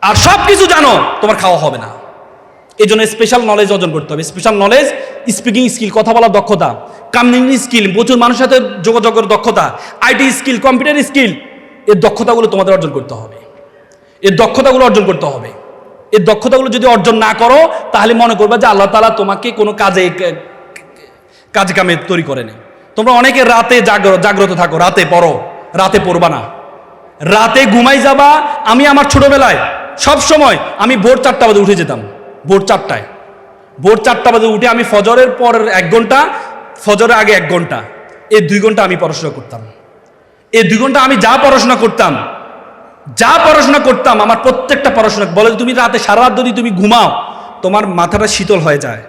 আর সব কিছু জানো, তোমার খাওয়া হবে না। এই জন্য স্পেশাল নলেজ অর্জন করতে হবে। স্পেশাল নলেজ, স্পিকিং স্কিল, কথা বলার দক্ষতা, কমিউনিকেশন স্কিল, প্রচুর মানুষের সাথে যোগাযোগের দক্ষতা, আইটি স্কিল, কম্পিউটার স্কিল, এই দক্ষতাগুলো তোমাদের অর্জন করতে হবে। এই দক্ষতাগুলো অর্জন করতে হবে। এই দক্ষতাগুলো যদি অর্জন না করো, তাহলে মনে করবে যে আল্লাহ তাআলা তোমাকে কোনো কাজে কামে তৈরি করে নেই। তোমরা অনেকে রাতে জাগ্রত থাকো, রাতে পড়ো, রাতে পড়বা না, রাতে ঘুমাই যাবা। আমি আমার ছোটবেলায় সব সময় আমি ভোর 4টা বাজে উঠে যেতাম। ভোর 4টা বাজে উঠে আমি ফজরের পর 1 ঘন্টা, ফজরের আগে 1 ঘন্টা, এই 2 ঘন্টা আমি পড়াশোনা করতাম। এই 2 ঘন্টা আমি যা পড়াশোনা করতাম, আমার প্রত্যেকটা পড়াশোনা বলে, তুমি রাতে সারা রাত যদি তুমি ঘুমাও, তোমার মাথাটা শীতল হয়ে যায়,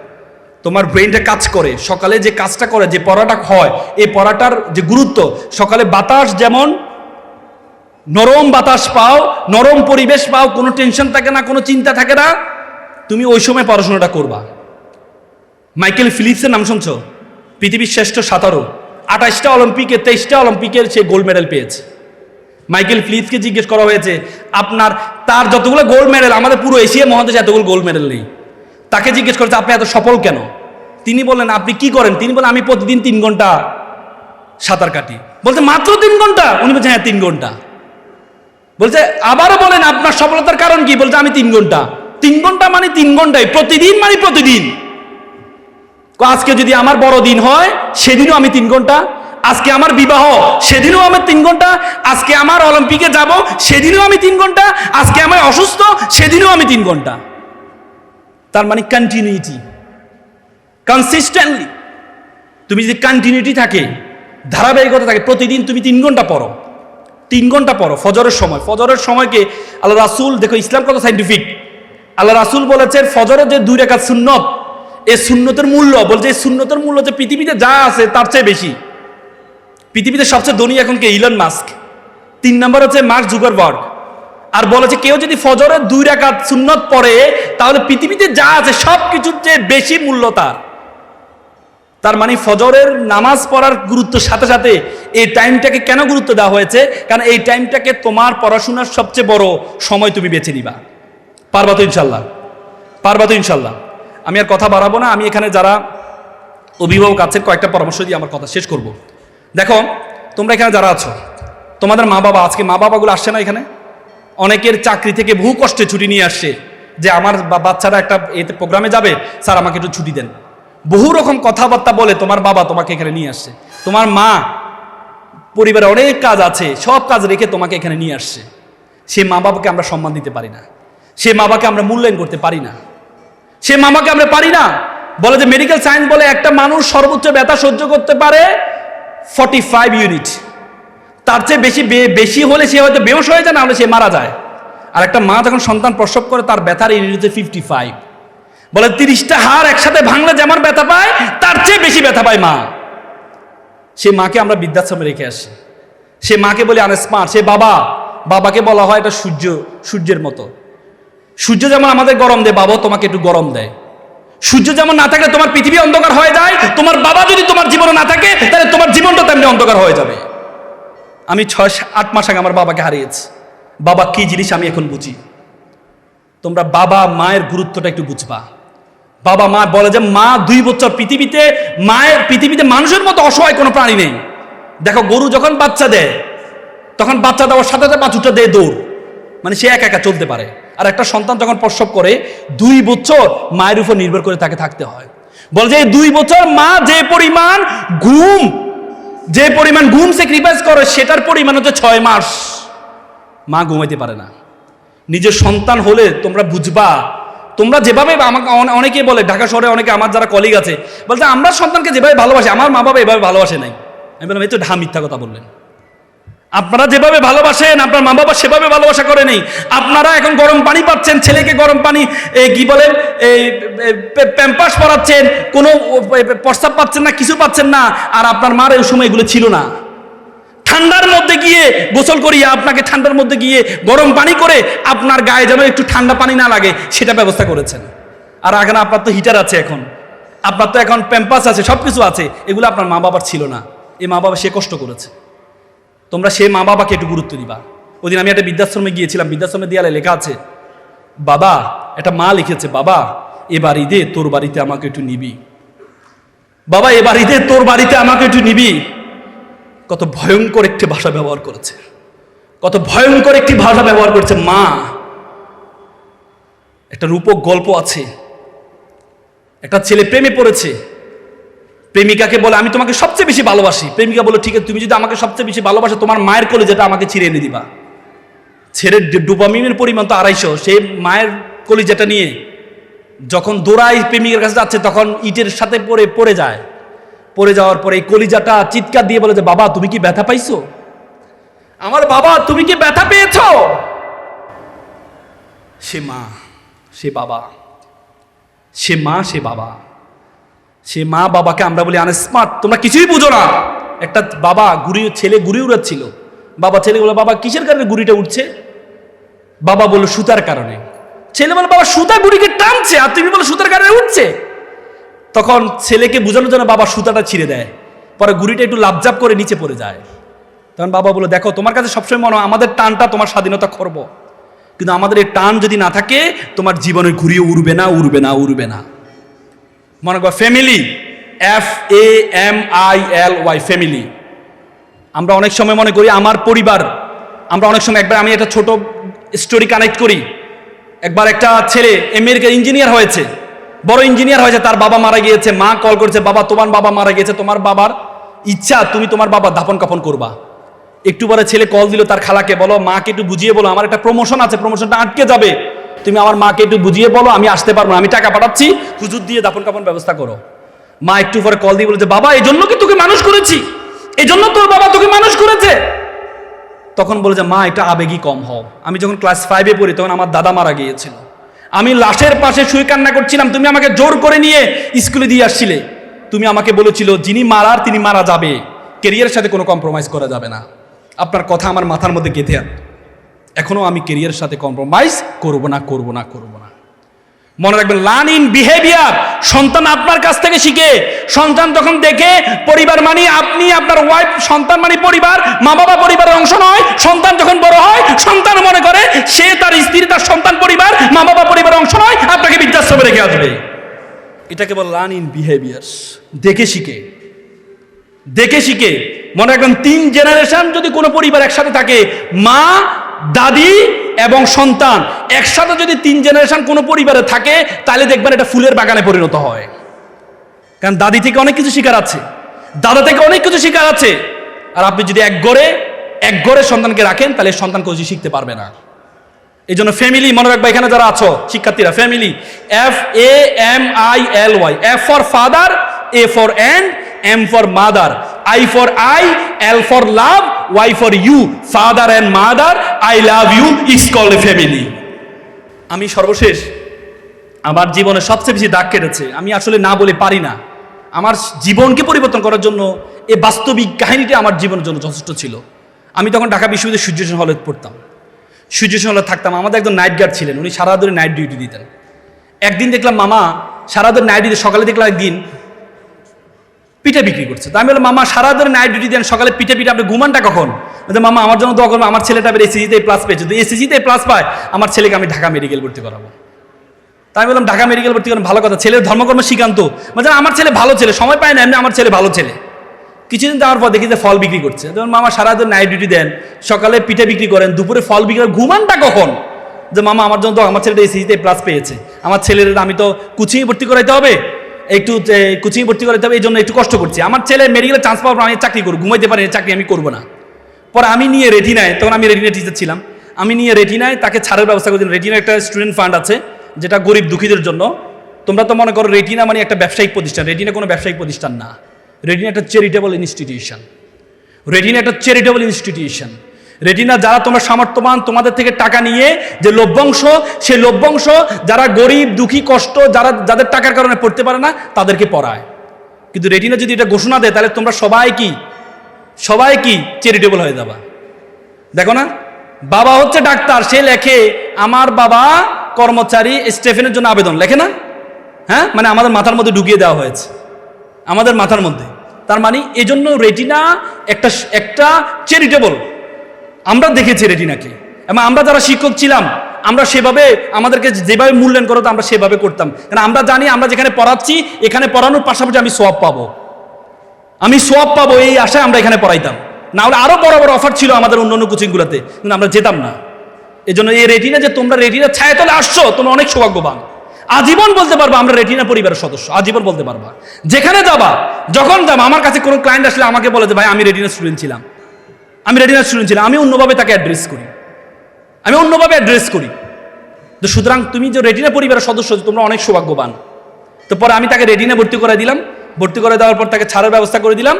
তোমার ব্রেনটা কাজ করে, সকালে যে কাজটা করে, যে পড়াটা হয়, এই পড়াটার যে গুরুত্ব, সকালে বাতাস যেমন নরম বাতাস পাও, নরম পরিবেশ পাও, কোনো টেনশন থাকে না, কোনো চিন্তা থাকে না, তুমি ওই সময় পড়াশোনাটা করবা। মাইকেল ফিলিপসের নাম শুনছো? পৃথিবীর শ্রেষ্ঠ সাঁতারু, 28টা অলিম্পিকে 23টা অলিম্পিকের সে গোল্ড মেডেল পেয়েছে। মাইকেল ফিলিপসকে জিজ্ঞেস করা হয়েছে তার যতগুলো গোল্ড মেডেল, আমাদের পুরো এশিয়া মহাদেশে এতগুলো গোল্ড মেডেল নেই। তাকে জিজ্ঞেস করেছে আপনি এত সফল কেন? তিনি বললেন আপনি কি করেন? তিনি বলেন আমি প্রতিদিন 3 ঘন্টা সাঁতার কাটি। বলছে মাত্র 3 ঘন্টা? উনি বলছে হ্যাঁ 3 ঘন্টা। বলছে আবারও বলেন আপনার সফলতার কারণ কি? বলছে আমি 3 ঘন্টা। 3 ঘন্টা মানে 3 ঘন্টাই, প্রতিদিন মানে প্রতিদিন। আজকে যদি আমার বড়দিন হয় সেদিনও আমি 3 ঘন্টা, আজকে আমার বিবাহ সেদিনও আমার 3 ঘন্টা, আজকে আমার অলিম্পিকে যাব সেদিনও আমি 3 ঘন্টা, আজকে আমার অসুস্থ সেদিনও আমি 3 ঘন্টা। তার মানে কন্টিনিউটি, কনসিস্টেন্টলি তুমি যদি কন্টিনিউটি থাকে, ধারাবাহিকতা থাকে, প্রতিদিন তুমি 3 ঘন্টা পড়ো, 3 ঘন্টা পড়ো ফজরের সময়। ফজরের সময়কে আল্লাহ রাসূল, দেখো ইসলাম কত সাইন্টিফিক, আল্লাহ রাসূল বলেছেন ফজরের যে 2 রাকাত সুন্নত, এই সুন্নতের মূল্য, বলছে এই সুন্নতের মূল্য যে পৃথিবীতে যা আছে তার চেয়ে বেশি। পৃথিবীতে সবচেয়ে ধনী এখন কে? Elon Musk. 3 নম্বর হচ্ছে মার্ক জুকারবার্গ। আর বলেছে কেউ যদি ফজরের 2 রাকাত সুন্নত পড়ে তাহলে পৃথিবীতে যা আছে সব কিছুর চেয়ে বেশি মূল্য তার। তার মানে ফজরের নামাজ পড়ার গুরুত্বের সাথে সাথে এই টাইমটাকে কেন গুরুত্ব দেওয়া হয়েছে? কারণ এই টাইমটাকে তোমার পড়াশোনার সবচেয়ে বড় সময় তুমি বেছে নিবা। পারবা তো ইনশাল্লাহ? পারবা তো ইনশাল্লাহ? আমি আর কথা বাড়াবো না। আমি এখানে যারা অভিভাবক আছেন কয়েকটা পরামর্শ দিয়ে আমার কথা শেষ করব। দেখো তোমরা এখানে যারা আছো, তোমাদের মা বাবা, আজকে মা বাবাগুলো আসছে না এখানে? অনেকের চাকরি থেকে বহু কষ্টে ছুটি নিয়ে আসছে যে আমার বাচ্চারা একটা এতে প্রোগ্রামে যাবে, স্যার আমাকে একটু ছুটি দেন। বহু রকম কথাবার্তা বলে তোমার বাবা তোমাকে এখানে নিয়ে আসছে। তোমার মা পরিবারে অনেক কাজ আছে, সব কাজ রেখে তোমাকে এখানে নিয়ে আসছে। সে মা বাবাকে আমরা সম্মান দিতে পারি না, সে মা বাবাকে আমরা মূল্যায়ন করতে পারি না, সে মামাকে আমরা পারি না। বলে যে মেডিকেল সায়েন্স বলে একটা মানুষ সর্বোচ্চ ব্যথা সহ্য করতে পারে 45 ইউনিট, তার চেয়ে বেশি হলে সে হয়তো বেহুশ হয়ে যায়, না হলে সে মারা যায়। আর একটা মা যখন সন্তান প্রসব করে তার ব্যথার ইউনিট হচ্ছে 55। বলে 30টা হাড় একসাথে ভাঙলে যেমন ব্যথা পায় তার চেয়ে বেশি ব্যথা পায় মা। সে মাকে আমরা বৃদ্ধাশ্রমে রেখে আসি, সে মাকে বলি আনস্মার্ট। সে বাবাকে বলা হয় এটা সূর্যের মতো। সূর্য যেমন আমাদের গরম দেয়, বাবা তোমাকে একটু গরম দেয়। সূর্য যেমন না থাকলে তোমার পৃথিবী অন্ধকার হয়ে যায়, তোমার বাবা যদি তোমার জীবনে না থাকে তাহলে তোমার জীবনটা তেমনি অন্ধকার হয়ে যাবে। আমি 6-8 মাস আগে আমার বাবাকে হারিয়েছি। বাবা কি জিনিস আমি এখন বুঝি। তোমরা বাবা মায়ের গুরুত্বটা একটু বুঝবা। বাবা মা বলে যে মা 2 বছর পৃথিবীতে মানুষের মতো অসহায় কোনো প্রাণী নেই। দেখো গরু যখন বাচ্চা দেয় তখন বাচ্চা দেওয়ার সাথে সাথে বাছুরটা দেয় দৌড়, মানে সে একা একা চলতে পারে। আর একটা সন্তান যখন প্রসব করে 2 বছর মায়ের উপর নির্ভর করে তাকে থাকতে হয়। বলে যে 2 বছর মা যে পরিমাণ ঘুম স্যাক্রিফাইস করে সেটার পরিমাণ হচ্ছে 6 মাস। মা ঘুমাইতে পারে না। নিজের সন্তান হলে তোমরা বুঝবা। তোমরা যেভাবে আমাকে অনেকে বলে, ঢাকা শহরে অনেকে আমার যারা কলিগ আছে বলছে আমরা সন্তানকে যেভাবে ভালোবাসি আমার মা বাবা এভাবে ভালোবাসে নাই। আমি বললাম এই তো মিথ্যা কথা বললেন। আপনারা যেভাবে ভালোবাসেন আপনার মা বাবা সেভাবে ভালোবাসা করে নেই। আপনারা এখন গরম পানি পাচ্ছেন, ছেলেকে গরম পানি কি বলেন প্যাম্পাস পরাচ্ছেন, কোনো প্রস্তাব পাচ্ছেন না, কিছু পাচ্ছেন না। আর আপনার মার ওই সময় এগুলো ছিল না। ঠান্ডার মধ্যে গিয়ে গোসল করিয়ে আপনাকে ঠান্ডার মধ্যে গিয়ে গরম পানি করে আপনার গায়ে যেন একটু ঠান্ডা পানি না লাগে সেটা ব্যবস্থা করেছেন। আর এখন আপনার তো হিটার আছে, এখন আপনার তো এখন প্যাম্পাস আছে, সব কিছু আছে, এগুলো আপনার মা বাবার ছিল না। এই মা বাবা সে কষ্ট করেছে। তোমরা সে মা বাবাকে একটু গুরুত্ব দিবা। ওদিন আমি একটা বৃদ্ধাশ্রমে গিয়েছিলাম, বৃদ্ধাশ্রমের দেয়ালে লেখা আছে, বাবা, একটা মা লিখেছে, বাবা এবার ঈদে তোর বাড়িতে আমাকে একটু নিবি, বাবা এবার ঈদে তোর বাড়িতে আমাকে একটু নিবি। কত ভয়ঙ্কর একটি ভাষা ব্যবহার করেছে, কত ভয়ঙ্কর একটি ভাষা ব্যবহার করেছে মা। একটা রূপক গল্প আছে, একটা ছেলে প্রেমে পড়েছে, প্রেমিকাকে বলে আমি তোমাকে সবচেয়ে বেশি ভালোবাসি। প্রেমিকা বলে ঠিক আছে, তুমি যদি আমাকে সবচেয়ে বেশি ভালোবাসো তোমার মায়ের কোলে যেটা আমাকে ছিঁড়ে এনে দিবা। ছেলের ডোপামিনের পরিমাণ তো 250, সে মায়ের কোলে যেটা নিয়ে যখন দৌড়ায় প্রেমিকের কাছে যাচ্ছে তখন ইটের সাথে পড়ে যায়। পড়ে যাওয়ার পরে এই কলিজাটা চিৎকার দিয়ে বলে যে বাবা তুমি কি ব্যথা পাইছো, আমার বাবা তুমি কি ব্যথা পেয়েছ। সে মা, সে বাবা, সে মা, সে বাবা। সে মা বাবাকে আমরা বলি আনস্মার্ট, তোমরা কিছুই বুঝো না। একটা বাবা ছেলে ঘুড়ি উড়াচ্ছিল, বাবা ছেলে বলে, বাবা কিসের কারণে ঘুড়িটা উঠছে? বাবা বলল সুতার কারণে। ছেলে বলে, বাবা সুতা ঘুড়িকে টানছে আর তুমি বলো সুতার কারণে উঠছে। তখন ছেলেকে বোঝানোর জন্য বাবা সুতাটা ছিঁড়ে দেয়, পরে ঘুড়িটা একটু লাফঝাপ করে নিচে পড়ে যায়। তখন বাবা বলে, দেখো তোমার কাছে সবসময় মনে হয় আমাদের টানটা তোমার স্বাধীনতা করব, কিন্তু আমাদের এই টান যদি না থাকে তোমার জীবনে ঘুরিয়ে উড়বে না, উড়বে না, উড়বে না। মনে করো ফ্যামিলি, FAMILY, ফ্যামিলি। আমরা অনেক সময় মনে করি আমার পরিবার, আমরা অনেক সময় একবার আমি একটা ছোট স্টোরি কানেক্ট করি। একবার একটা ছেলে আমেরিকার ইঞ্জিনিয়ার হয়েছে, বড় ইঞ্জিনিয়ার হয়েছে, তার বাবা মারা গিয়েছে। মা কল করেছে, বাবা তোমার বাবা মারা গিয়েছে, তোমার বাবার ইচ্ছা তুমি তোমার বাবা দাফন কাফন করবা। একটু পরে ছেলে কল দিল তার খালাকে, বলো মাকে একটু বুঝিয়ে বলো আমার একটা প্রমোশন আছে, প্রমোশনটা আটকে যাবে, তুমি আমার মাকে একটু বুঝিয়ে বলো আমি আসতে পারবো না, আমি টাকা পাঠাচ্ছি, হুজুর দিয়ে দাফন কাফন ব্যবস্থা করো। মা একটু পরে কল দিয়ে বলেছে, বাবা এই জন্য কি তোকে মানুষ করেছি, এই জন্য তোর বাবা তোকে মানুষ করেছে। তখন বলে যে মা এটা আবেগী কম হও, আমি যখন ক্লাস 5-এ পড়ি তখন আমার দাদা মারা গিয়েছিল, আমি লাশের পাশে শুয়ে কান্না করছিলাম, তুমি আমাকে জোর করে নিয়ে স্কুলে দিয়ে আসছিলে, তুমি আমাকে বলেছিল যিনি মারার তিনি মারা যাবে, কেরিয়ারের সাথে কোনো কম্প্রোমাইজ করা যাবে না। আপনার কথা আমার মাথার মধ্যে গেঁথে আছে, এখনো আমি কেরিয়ারের সাথে কম্প্রোমাইজ করবো না, করবো না, করবো না। মনে রাখবেন, লার্ন ইন বিহেভিয়ার। সন্তান আপনার কাছ থেকে শিখে। সন্তান তখন দেখে পরিবার মানে আপনি, আপনার ওয়াইফ, সন্তান মানে পরিবার, মা বাবা পরিবারের অংশ নয়। সন্তান যখন বড় হয় সন্তান মনে করে সে তার স্ত্রী, তার সন্তান পরিবার, মা বাবা পরিবারের অংশ নয়, আপনাকে বৃদ্ধাশ্রমে রেখে আসবে। এটাকে বল লার্ন ইন বিহেভিয়ার। দেখে শিখে, দেখে শিখে। মনে রাখবেন 3 জেনারেশন যদি কোনো পরিবার একসাথে থাকে, মা, দাদি এবং সন্তান একসাথে যদি 3 জেনারেশন কোনো পরিবারে থাকে, তাহলে দেখবেন এটা ফুলের বাগানে পরিণত হয়। কারণ দাদি থেকে অনেক কিছু শিকার আছে, দাদা থেকে অনেক কিছু শিকার আছে। আর আপনি যদি এক ঘরে সন্তানকে রাখেন তাহলে সন্তান কিছু শিখতে পারবে না। এই জন্য ফ্যামিলি মনে রাখবা, এখানে যারা আছো শিক্ষার্থীরা, family FAMILY, F for father, A for and, M for mother, I for I, L for love, Y for you, father and mother, I love you is called a family. আমি সর্বশেষ আমার জীবনে সবচেয়ে বেশি দাগ কেটেছে, আমি আসলে না বলে পারি না, আমার জীবনকে পরিবর্তন করার জন্য এই বাস্তবিক কাহিনীটা আমার জীবনের জন্য যথেষ্ট ছিল। আমি তখন ঢাকা বিশ্ববিদ্যালয়ের সূর্যসেন হলে পড়তাম, সূর্যসেন হলে থাকতাম। আমাদের একজন নাইট গার্ড ছিলেন, উনি সারা ধরে নাইট ডিউটি দিতেন। একদিন দেখলাম মামা সারা ধরে নাইট ডিউটি, সকালে দেখলাম একদিন পিঠে বিক্রি করছে। তো আমি বললাম, মামা সারা ধরে নাইট ডিউটি দেন, সকালে পিঠে আপনি ঘুমানটা কখন? মামা আমার জন্য দোয়া করবো, আমার ছেলেটা এসএসসিতে প্লাস পেয়েছে, তো এসএসসিতে প্লাস পায়, আমার ছেলেকে আমি ঢাকা মেডিকেল ভর্তি করাবো। তাই আমি বললাম ঢাকা মেডিকেল ভর্তি করেন, ভালো কথা, ছেলের ধর্মকর্ম শিখান্ত, মানে আমার ছেলে ভালো ছেলে, সময় পায় না এমনি, আমার ছেলে ভালো ছেলে। কিছুদিন যাওয়ার পর দেখি যে ফল বিক্রি করছে। যেমন মামা সারা দিন নাইট ডিউটি দেন, সকালে পিঠে বিক্রি করেন, দুপুরে ফল বিক্রি করেন, ঘুমানটা কখন? যে মামা আমার জন্য তো আমার ছেলেটা এসএসসিতে প্লাস পেয়েছে, আমার ছেলের আমি তো কোচিংয়ে ভর্তি করাইতে হবে, একটু কোচিংয়ে ভর্তি করাইতে হবে, এই জন্য একটু কষ্ট করছি। আমার ছেলে মেডিকেলে চান্স পাওয়ার পর আমি চাকরি করবো, ঘুমাইতে পারি, চাকরি আমি করবো না। পরে আমি নিয়ে রেটিনায়, তখন আমি রেটিনা টিচার ছিলাম, আমি নিয়ে রেটিনায় তাকে ছাড়ের ব্যবস্থা করেছিলাম। রেটিনার একটা স্টুডেন্ট ফান্ড আছে যেটা গরিব দুঃখীদের জন্য। তোমরা তো মনে করো রেটিনা মানে একটা ব্যবসায়িক প্রতিষ্ঠান, রেটিনা কোনো ব্যবসায়িক প্রতিষ্ঠান না, রেটিনা একটা চ্যারিটেবল ইনস্টিটিউশন। রেটিনা একটা চ্যারিটেবল ইনস্টিটিউশন। রেটিনা যারা তোমরা সামর্থ্যবান, তোমাদের থেকে টাকা নিয়ে যে লভ্যাংশ, সেই লভ্যাংশ যারা গরিব দুঃখী কষ্ট, যাদের টাকার কারণে পড়তে পারে না তাদেরকে পড়ায়। কিন্তু রেটিনা যদি এটা ঘোষণা দেয় তাহলে তোমরা সবাই কি চ্যারিটেবল হয়ে যাবা। দেখো না, বাবা হচ্ছে ডাক্তার, সে লেখে আমার বাবা কর্মচারী স্টেফেনের জন্য আবেদন লেখে না? হ্যাঁ, মানে আমাদের মাথার মধ্যে ঢুকিয়ে দেওয়া হয়েছে, আমাদের মাথার মধ্যে। তার মানে এই জন্য রেটিনা একটা চ্যারিটেবল। আমরা দেখেছি রেটিনাকে, এবং আমরা যারা শিক্ষক ছিলাম আমরা সেভাবে, আমাদেরকে যেভাবে মূল্যায়ন করতো আমরা সেভাবে করতাম। কারণ আমরা জানি আমরা যেখানে পড়াচ্ছি, এখানে পড়ানোর পাশাপাশি আমি সোয়াব পাবো, এই আশায় আমরা এখানে পড়াইতাম। না হলে আরো বড় বড় অফার ছিল আমাদের অন্যান্য কোচিংগুলোতে, কিন্তু আমরা যেতাম না। এই জন্য এই রেটিনা, যে তোমরা রেটিনা ছায়াতলে আসছো, তোমরা অনেক সৌভাগ্যবান। আজীবন বলতে পারবা আমরা রেটিনা পরিবারের সদস্য, আজীবন বলতে পারবা। যেখানে যাবা, যখন যাবা, আমার কাছে কোনো ক্লায়েন্ট আসলে আমাকে বলে যে ভাই আমি রেটিনা স্টুডেন্ট ছিলাম, আমি অন্যভাবে তাকে অ্যাড্রেস করি, তো সুতরাং তুমি যে রেটিনা পরিবারের সদস্য, তোমরা অনেক সৌভাগ্যবান। তো পরে আমি তাকে রেটিনা ভর্তি করে দিলাম, ভর্তি করে দেওয়ার পর তাকে ছাড়ার ব্যবস্থা করে দিলাম।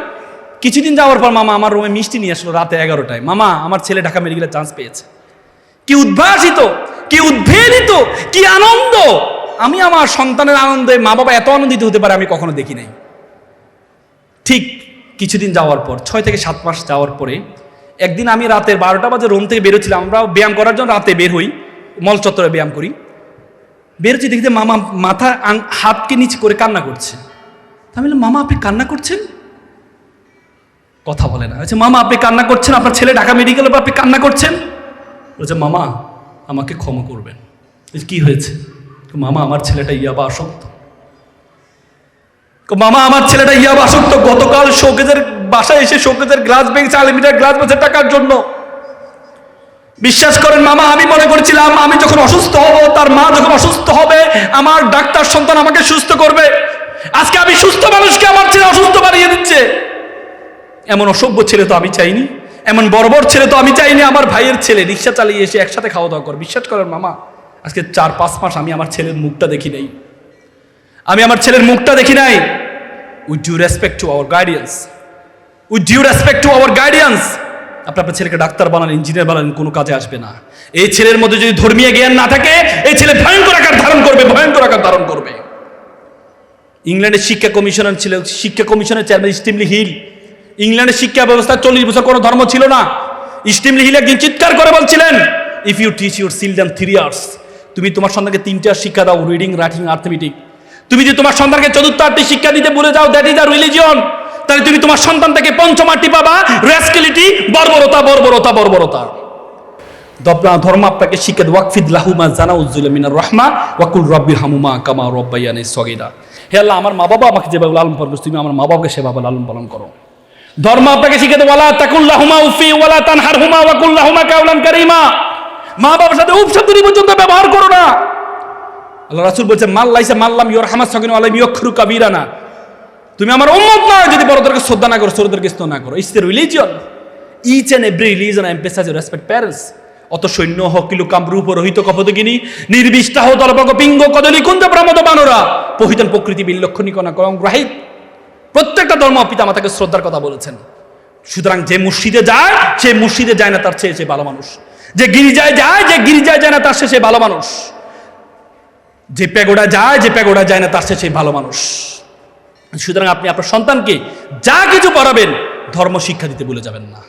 কিছুদিন যাওয়ার পর মামা আমার রুমে মিষ্টি নিয়ে আসলো রাতে 11টায়, মামা আমার ছেলে ঢাকা মেডিকেলে চান্স পেয়েছে। কি উদ্ভাসিত, কি উদ্ভেদিত, কি আনন্দ! আমি আমার সন্তানের আনন্দে মা বাবা এত আনন্দিত হতে পারে আমি কখনো দেখি নাই। ঠিক কিছুদিন যাওয়ার পর 6 থেকে 7 মাস যাওয়ার পরে একদিন আমি রাতের 12টা বাজে রুম থেকে বেরোচ্ছিলাম, আমরা ব্যায়াম করার জন্য রাতে বের হই, মল চত্বরে ব্যায়াম করি। বেরোচ্ছি দেখতে মামা মাথা হাতকে নিচে করে কান্না করছে। আমি বললাম, মামা আপনি কান্না করছেন? কথা বলে না। বলছে, মামা আপনি কান্না করছেন, আপনার ছেলে ঢাকা মেডিকেলের পর আপনি কান্না করছেন? বলছে, মামা আমাকে ক্ষমা করবেন। কি হয়েছে? মামা আমার ছেলেটা ইয়াবা আসক্ত। মামা আমার ছেলেটা ইয়াবা আসক্ত, গতকাল শোকেজের বাসায় এসে শোকেজের গ্লাস ভেঙেছে, আলমিটার গ্লাস ভেঙেছে টাকার জন্য। বিশ্বাস করেন মামা, আমি মনে করেছিলাম আমি যখন অসুস্থ হব, তার মা যখন অসুস্থ হবে, আমার ডাক্তার সন্তান আমাকে সুস্থ করবে। আজকে আমি সুস্থ মানুষকে আমার ছেলে অসুস্থ বানিয়ে দিচ্ছে। এমন অসভ্য ছেলে তো আমি চাইনি, এমন বর্বর ছেলে তো আমি চাইনি। আমার ভাইয়ের ছেলে রিক্সা চালিয়ে এসে একসাথে খাওয়া দাওয়া করে। বিশ্বাস করেন মামা, আজকে 4-5 মাস আমি আমার ছেলের মুখটা দেখি নাই, আমি আমার ছেলের মুখটা দেখি নাই। With due respect to our guardians, with due respect to our guardians, আপনার ছেলেকে ডাক্তার বানান, ইঞ্জিনিয়ার বানান, কোনো কাজে আসবে না। এই ছেলের মধ্যে যদি ধর্মীয় জ্ঞান না থাকে, এই ছেলে ভয়ঙ্কর আকার ধারণ করবে, ভয়ঙ্কর আকার ধারণ করবে। ইংল্যান্ডের শিক্ষা কমিশনার ছিল, শিক্ষা কমিশনের চেয়ারম্যান স্টিমলি হিল। ইংল্যান্ডের শিক্ষা ব্যবস্থা 40 বছর কোনো ধর্ম ছিল না। স্টিমলি হিল একদিন চিৎকার করে বলছিলেন, if you teach your children 3 years, তুমি তোমার সন্তানকে 3টা শিক্ষা দাও, রিডিং, রাইটিং, আর্থমেটিক। তুমি যদি তোমার সন্তানকে 4র্থ আর্থে শিক্ষা দিতে ভুলে যাও, দ্যাট ইজ আ রিলিজিয়ন, তাহলে তুমি তোমার সন্তান থেকে 5ম আর্থে পাবা রেসকিলিটি, বর্বরতা, বর্বরতা, বর্বরতা। ধর্ম আপনাকে শিক্ষা দেয়, ওয়াকফিদ লাহুমা জানাউযুল মিনার রাহমা ওয়াকুল রাব্বির হামুমা কামা রাব্বায়ানি সগীরা। হে আল্লাহ, আমার মা বাবা আমাকে যেভাবে লালন পালন করছে, তুমি আমার মা বাবাকে সেভাবে লালন পালন করো। ধর্ম আপনাকে শিক্ষা দেয়, ওয়ালা তাকুল্লাহুমা উফি ওয়ালা তানহারহুমা ওয়াকুল্লাহুমা কাওলান কারীমা। মা বাবার সাথে উফ শব্দটি পর্যন্ত ব্যবহার করো না। আল্লাহ রাসূল বলেছেন, মাল্লাইসা মাল্লাম ইরহামাস সাকিন আলাইহি ইয়াখরু কাবীরানা। তুমি আমার উম্মত নয় যদি বড়দেরকে শ্রদ্ধা না করো, ছোটদেরকে স্নেহ না করো। It's the religion. Each and every religion emphasize respect parents. অত সৈন্য হকিলু কামরূপ রহিত কপদগিনী নির্বিষ্টাহ তলপক পিঙ্গ কদলি কুঞ্জ প্রমদ বানরা পহিতন প্রকৃতি বিলক্ষণিকনা করং গ্রাহিত। প্রত্যেকটা ধর্ম পিতা মাতাকে শ্রদ্ধার কথা বলেছেন। সুতরাং যে মসজিদে যায়, সে মসজিদে যায় না তার চেয়ে সে ভালো মানুষ। যে গির্জায় যায়, যে গির্জায় যায় না তার চেয়ে সে ভালো মানুষ। যে পেগোডা যায়, যে পেগোডা যায় না তার চেয়ে সে ভালো মানুষ। সুতরাং আপনি আপনার সন্তানকে যা কিছু পড়াবেন, ধর্ম শিক্ষা দিতে ভুলে যাবেন না।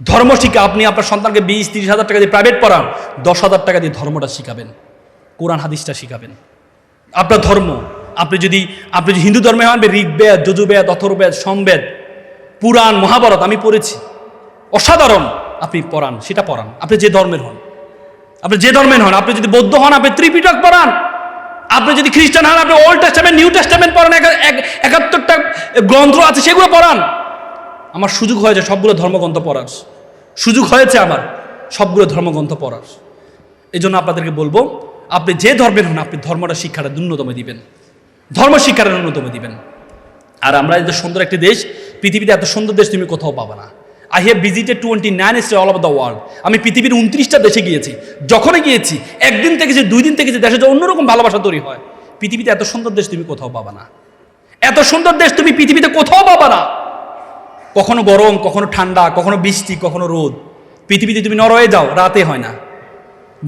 ধর্ম শিক্ষা, আপনি আপনার সন্তানকে 20-30 হাজার টাকা দিয়ে প্রাইভেট পড়ান, 10,000 টাকা দিয়ে ধর্মটা শিখাবেন, কোরআন হাদিসটা শিখাবেন। আপনার ধর্ম, আপনি যদি হিন্দু ধর্মে হন, ঋগ্বেদ, যজুর্বেদ, অথর্ববেদ, সমবেদ, পুরাণ, মহাভারত আমি পড়েছি, অসাধারণ। আপনি পড়ান, সেটা পড়ান। আপনি যে ধর্মের হন, আপনি যদি বৌদ্ধ হন, আপনি ত্রিপিটক পড়ান। আপনি যদি খ্রিস্টান হন, আপনি ওল্ড টেস্টামেন্ট, নিউ টেস্টামেন্ট পড়ান। 71টা গ্রন্থ আছে, সেগুলো পড়ান। আমার সুযোগ হয়েছে সবগুলো ধর্মগ্রন্থ পড়ার, সুযোগ হয়েছে আমার সবগুলো ধর্মগ্রন্থ পড়ার। এই জন্য আপনাদেরকে বলবো, আপনি যে ধর্মের হন, আপনি ধর্মটা শিক্ষাটা ন্যূনতম দিবেন, ধর্ম শিক্ষাটা ন্যূনতম দিবেন। আর আমরা এত সুন্দর একটি দেশ, পৃথিবীতে এত সুন্দর দেশ তুমি কোথাও পাবে না। I have visited 29 state all over the world. আমি পৃথিবীর 29টা দেশে গিয়েছি। যখনই গিয়েছি, 1 দিন থেকেছি, 2 দিন থেকেছি, দেশে অন্যরকম ভালোবাসা তৈরি হয়। পৃথিবীতে এত সুন্দর দেশ তুমি কোথাও পাবা না। এত সুন্দর দেশ তুমি পৃথিবীতে কোথাও পাবা না। কখনো গরম, কখনো ঠান্ডা, কখনো বৃষ্টি, কখনো রোদ। পৃথিবীতে তুমি নরওয়ে যাও, রাতে হয় না।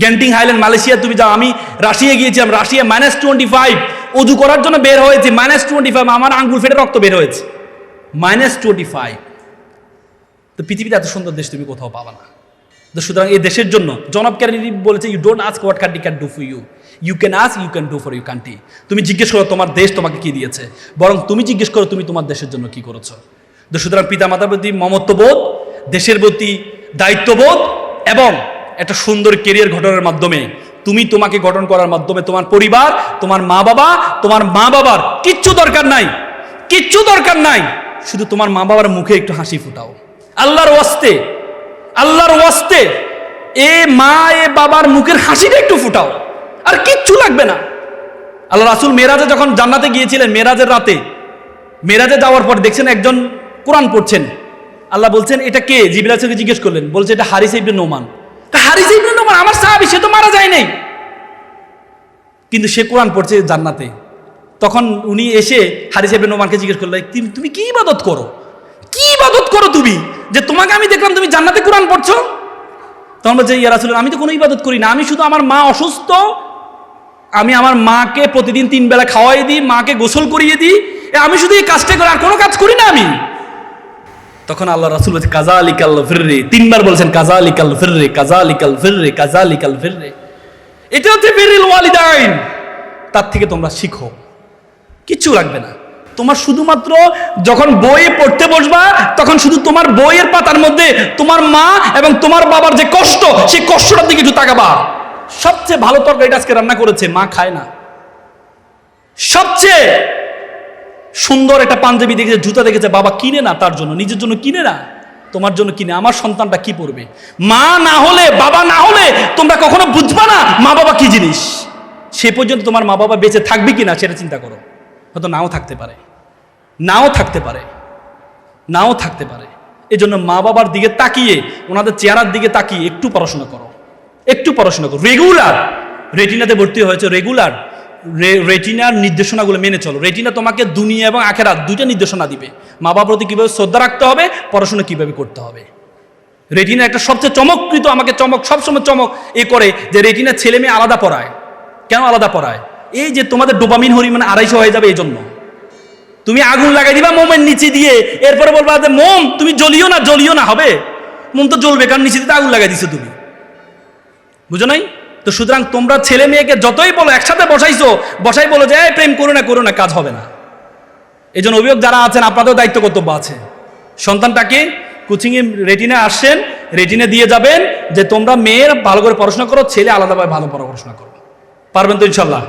গ্যান্টিং হাইল্যান্ড মালয়েশিয়া তুমি যাও। আমি রাশিয়া গিয়েছিলাম, রাশিয়া -25। অজু করার জন্য বের হয়েছে, -25। আমার আঙ্গুল ফেটে রক্ত বের হয়েছে, -25। তো পৃথিবীতে এত সুন্দর দেশ তুমি কোথাও পাবা না। তো সুতরাং এই দেশের জন্য জনাব কেনেডি বলেছে, you don't ask what country can do for you, you can ask you can do for your country. তুমি জিজ্ঞেস করো তোমার দেশ তোমাকে কি দিয়েছে, বরং তুমি জিজ্ঞেস করো তুমি তোমার দেশের জন্য কি করেছো। তো সুতরাং পিতা মাতার প্রতি মমত্ববোধ, দেশের প্রতি দায়িত্ববোধ এবং একটা সুন্দর কেরিয়ার গঠনের মাধ্যমে, তুমি তোমাকে গঠন করার মাধ্যমে, তোমার পরিবার, তোমার মা বাবার কিচ্ছু দরকার নাই, কিচ্ছু দরকার নাই। শুধু তোমার মা বাবার মুখে একটু হাসি ফুটাও, আল্লাহর ওয়াস্তে এ মা এ বাবার মুখের হাসিটা একটু ফুটাও, আর কিচ্ছু লাগবে না। আল্লাহ রাসূল মেরাজে যখন জান্নাতে গিয়েছিলেন, মেরাজের রাতে, মেরাজে যাওয়ার পর দেখছেন একজন কোরআন পড়ছেন। আল্লাহ বলছেন, এটা কে? জিবরাইল আলাইহিস সালাম জিজ্ঞেস করলেন, বলছে এটা হারিস ইবনে নোমান। হারিস ইবনে নোমান আমার সাহাবী, সে তো মারা যায় নাই, কিন্তু সে কোরআন পড়ছে জান্নাতে। তখন উনি এসে হারিস ইবনে নোমানকে জিজ্ঞেস করলেন, তুমি কি ইবাদত করো, কি ইবাদত করো তুমি, যে তোমাকে আমি দেখলাম তুমি জান্নাতে কোরআন পড়ছো? তখন বলছে, ইয়া রাসূলুল্লাহ, আমি তো কোনো ইবাদত করি না, আমি শুধু আমার মা অসুস্থ, আমি আমার মাকে প্রতিদিন 3 বেলা খাওয়াই দিই, মাকে গোসল করিয়ে দিই, আমি শুধু এই কাজটা করি, আর কোনো কাজ করি না আমি। তখন আল্লাহ রাসূল বলছে কাযালিকাল ফিররি, 3 বার বলছেন কাযালিকাল ফিররি, কাযালিকাল ফিররি, কাযালিকাল ফিররি। এটা হচ্ছে বিররিল ওয়ালিদাইন। তার থেকে তোমরা শিখো, কিচ্ছু লাগবে না। তোমার শুধুমাত্র যখন বই পড়তে বসবা, তখন শুধু তোমার বইয়ের পাতার মধ্যে তোমার মা এবং তোমার বাবার যে কষ্ট, সেই কষ্টটার দিকে একটু তাকাবা। সবচেয়ে ভালো তরকারিটা আজকে রান্না করেছে, মা খায় না। সবচেয়ে সুন্দর একটা পাঞ্জাবি দেখেছে, জুতা দেখেছে, বাবা কিনে না তার জন্য, নিজের জন্য কিনে না, তোমার জন্য কিনে। আমার সন্তানটা কি পড়বে? মা না হলে, বাবা না হলে তোমরা কখনো বুঝবা না মা বাবা কি জিনিস। সে পর্যন্ত তোমার মা বাবা বেঁচে থাকবে কিনা সেটা চিন্তা করো। হয়তো নাও থাকতে পারে, নাও থাকতে পারে, নাও থাকতে পারে। এই জন্য মা বাবার দিকে তাকিয়ে, ওনাদের চেহারার দিকে তাকিয়ে একটু পড়াশোনা করো, একটু পড়াশোনা করো। রেগুলার রেটিনাতে ভর্তি হয়েছে, রেগুলার রেটিনার নির্দেশনাগুলো মেনে চলো। রেটিনা তোমাকে দুনিয়া এবং আখেরাত দুইটা নির্দেশনা দিবে। মা বাবার প্রতি কীভাবে শ্রদ্ধা রাখতে হবে, পড়াশোনা কীভাবে করতে হবে। রেটিনা একটা সবচেয়ে চমকৃত, আমাকে সবসময় চমক এ করে যে রেটিনা ছেলে মেয়ে আলাদা পড়ায়। কেন আলাদা পড়ায়? এই যে তোমাদের ডোপামিন হরমোন 250 হয়ে যাবে, এই জন্য। তুমি আগুন লাগাই দিবা মোমের নিচে দিয়ে, এরপরে বলবা যে মোম তুমি জ্বলিও না, জ্বলিও না, হবে? মোম তো জ্বলবে, কারণ নিচে দিতে আগুন লাগাই দিছো তুমি, বুঝো নাই? তো সুতরাং তোমরা ছেলে মেয়েকে যতই বলো, একসাথে বসাই বলো যে প্রেম করো না, কাজ হবে না। এই জন্য অভিভাবক যারা আছেন, আপনাদেরও দায়িত্ব কর্তব্য আছে। সন্তানটাকে কোচিংয়ে রেটিনে আসছেন, রেটিনে দিয়ে যাবেন যে তোমরা মেয়ের ভালো করে পড়াশোনা করো, ছেলে আলাদাভাবে ভালো পড়াশোনা করো। পারবেন তো ইনশাল্লাহ?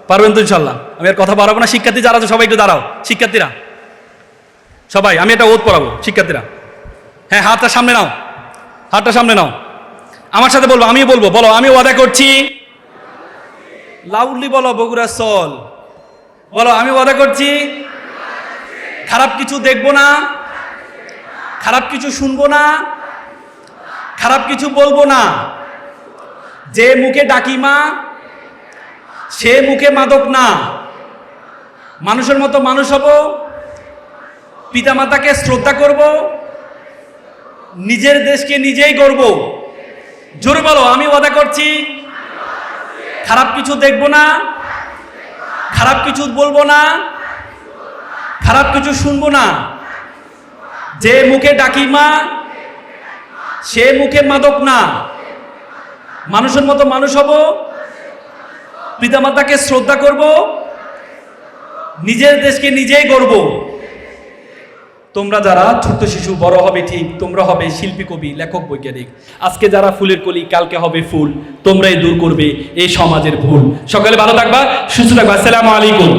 পারবেন তো ইনশাল্লাহ? আমি আর কথা বাড়াবো না। শিক্ষার্থী যারা আছে সবাই একটু দাঁড়াও। শিক্ষার্থীরা সবাই, আমি একটা ওত পড়াবো। শিক্ষার্থীরা হ্যাঁ, হাতটা সামনে নাও, হাতটা সামনে নাও। আমার সাথে বলবো, আমিও বলবো। বলো, আমি ওয়াদা করছি, লাউডলি বলো, বগুড়া চল। বলো, আমি ওয়াদা করছি খারাপ কিছু দেখবো না, খারাপ কিছু শুনবো না, খারাপ কিছু বলবো না। যে মুখে ডাকি মা, সে মুখে মাদক না। মানুষের মতো মানুষ হব, পিতামাতাকে শ্রদ্ধা করব, নিজের দেশকে নিজেই গর্ব। জোরে বলো, আমি ওয়াদা করছি খারাপ কিছু দেখব না, খারাপ কিছু বলবো না, খারাপ কিছু শুনবো না। যে মুখে ডাকি মা, সে মুখে মাদক না। মানুষের মতো মানুষ হব, পিতামাতাকে শ্রদ্ধা করব, নিজের দেশকে নিজেই গর্ব। তোমরা যারা ছোট্ট শিশু, বড় হবে ঠিক, তোমরা হবে শিল্পী, কবি, লেখক, বৈজ্ঞানিক। আজকে যারা ফুলের কলি, কালকে হবে ফুল। তোমরাই দূর করবে এই সমাজের ভুল। সকালে ভালো থাকবা, সুস্থ থাকবা। আসসালামু আলাইকুম।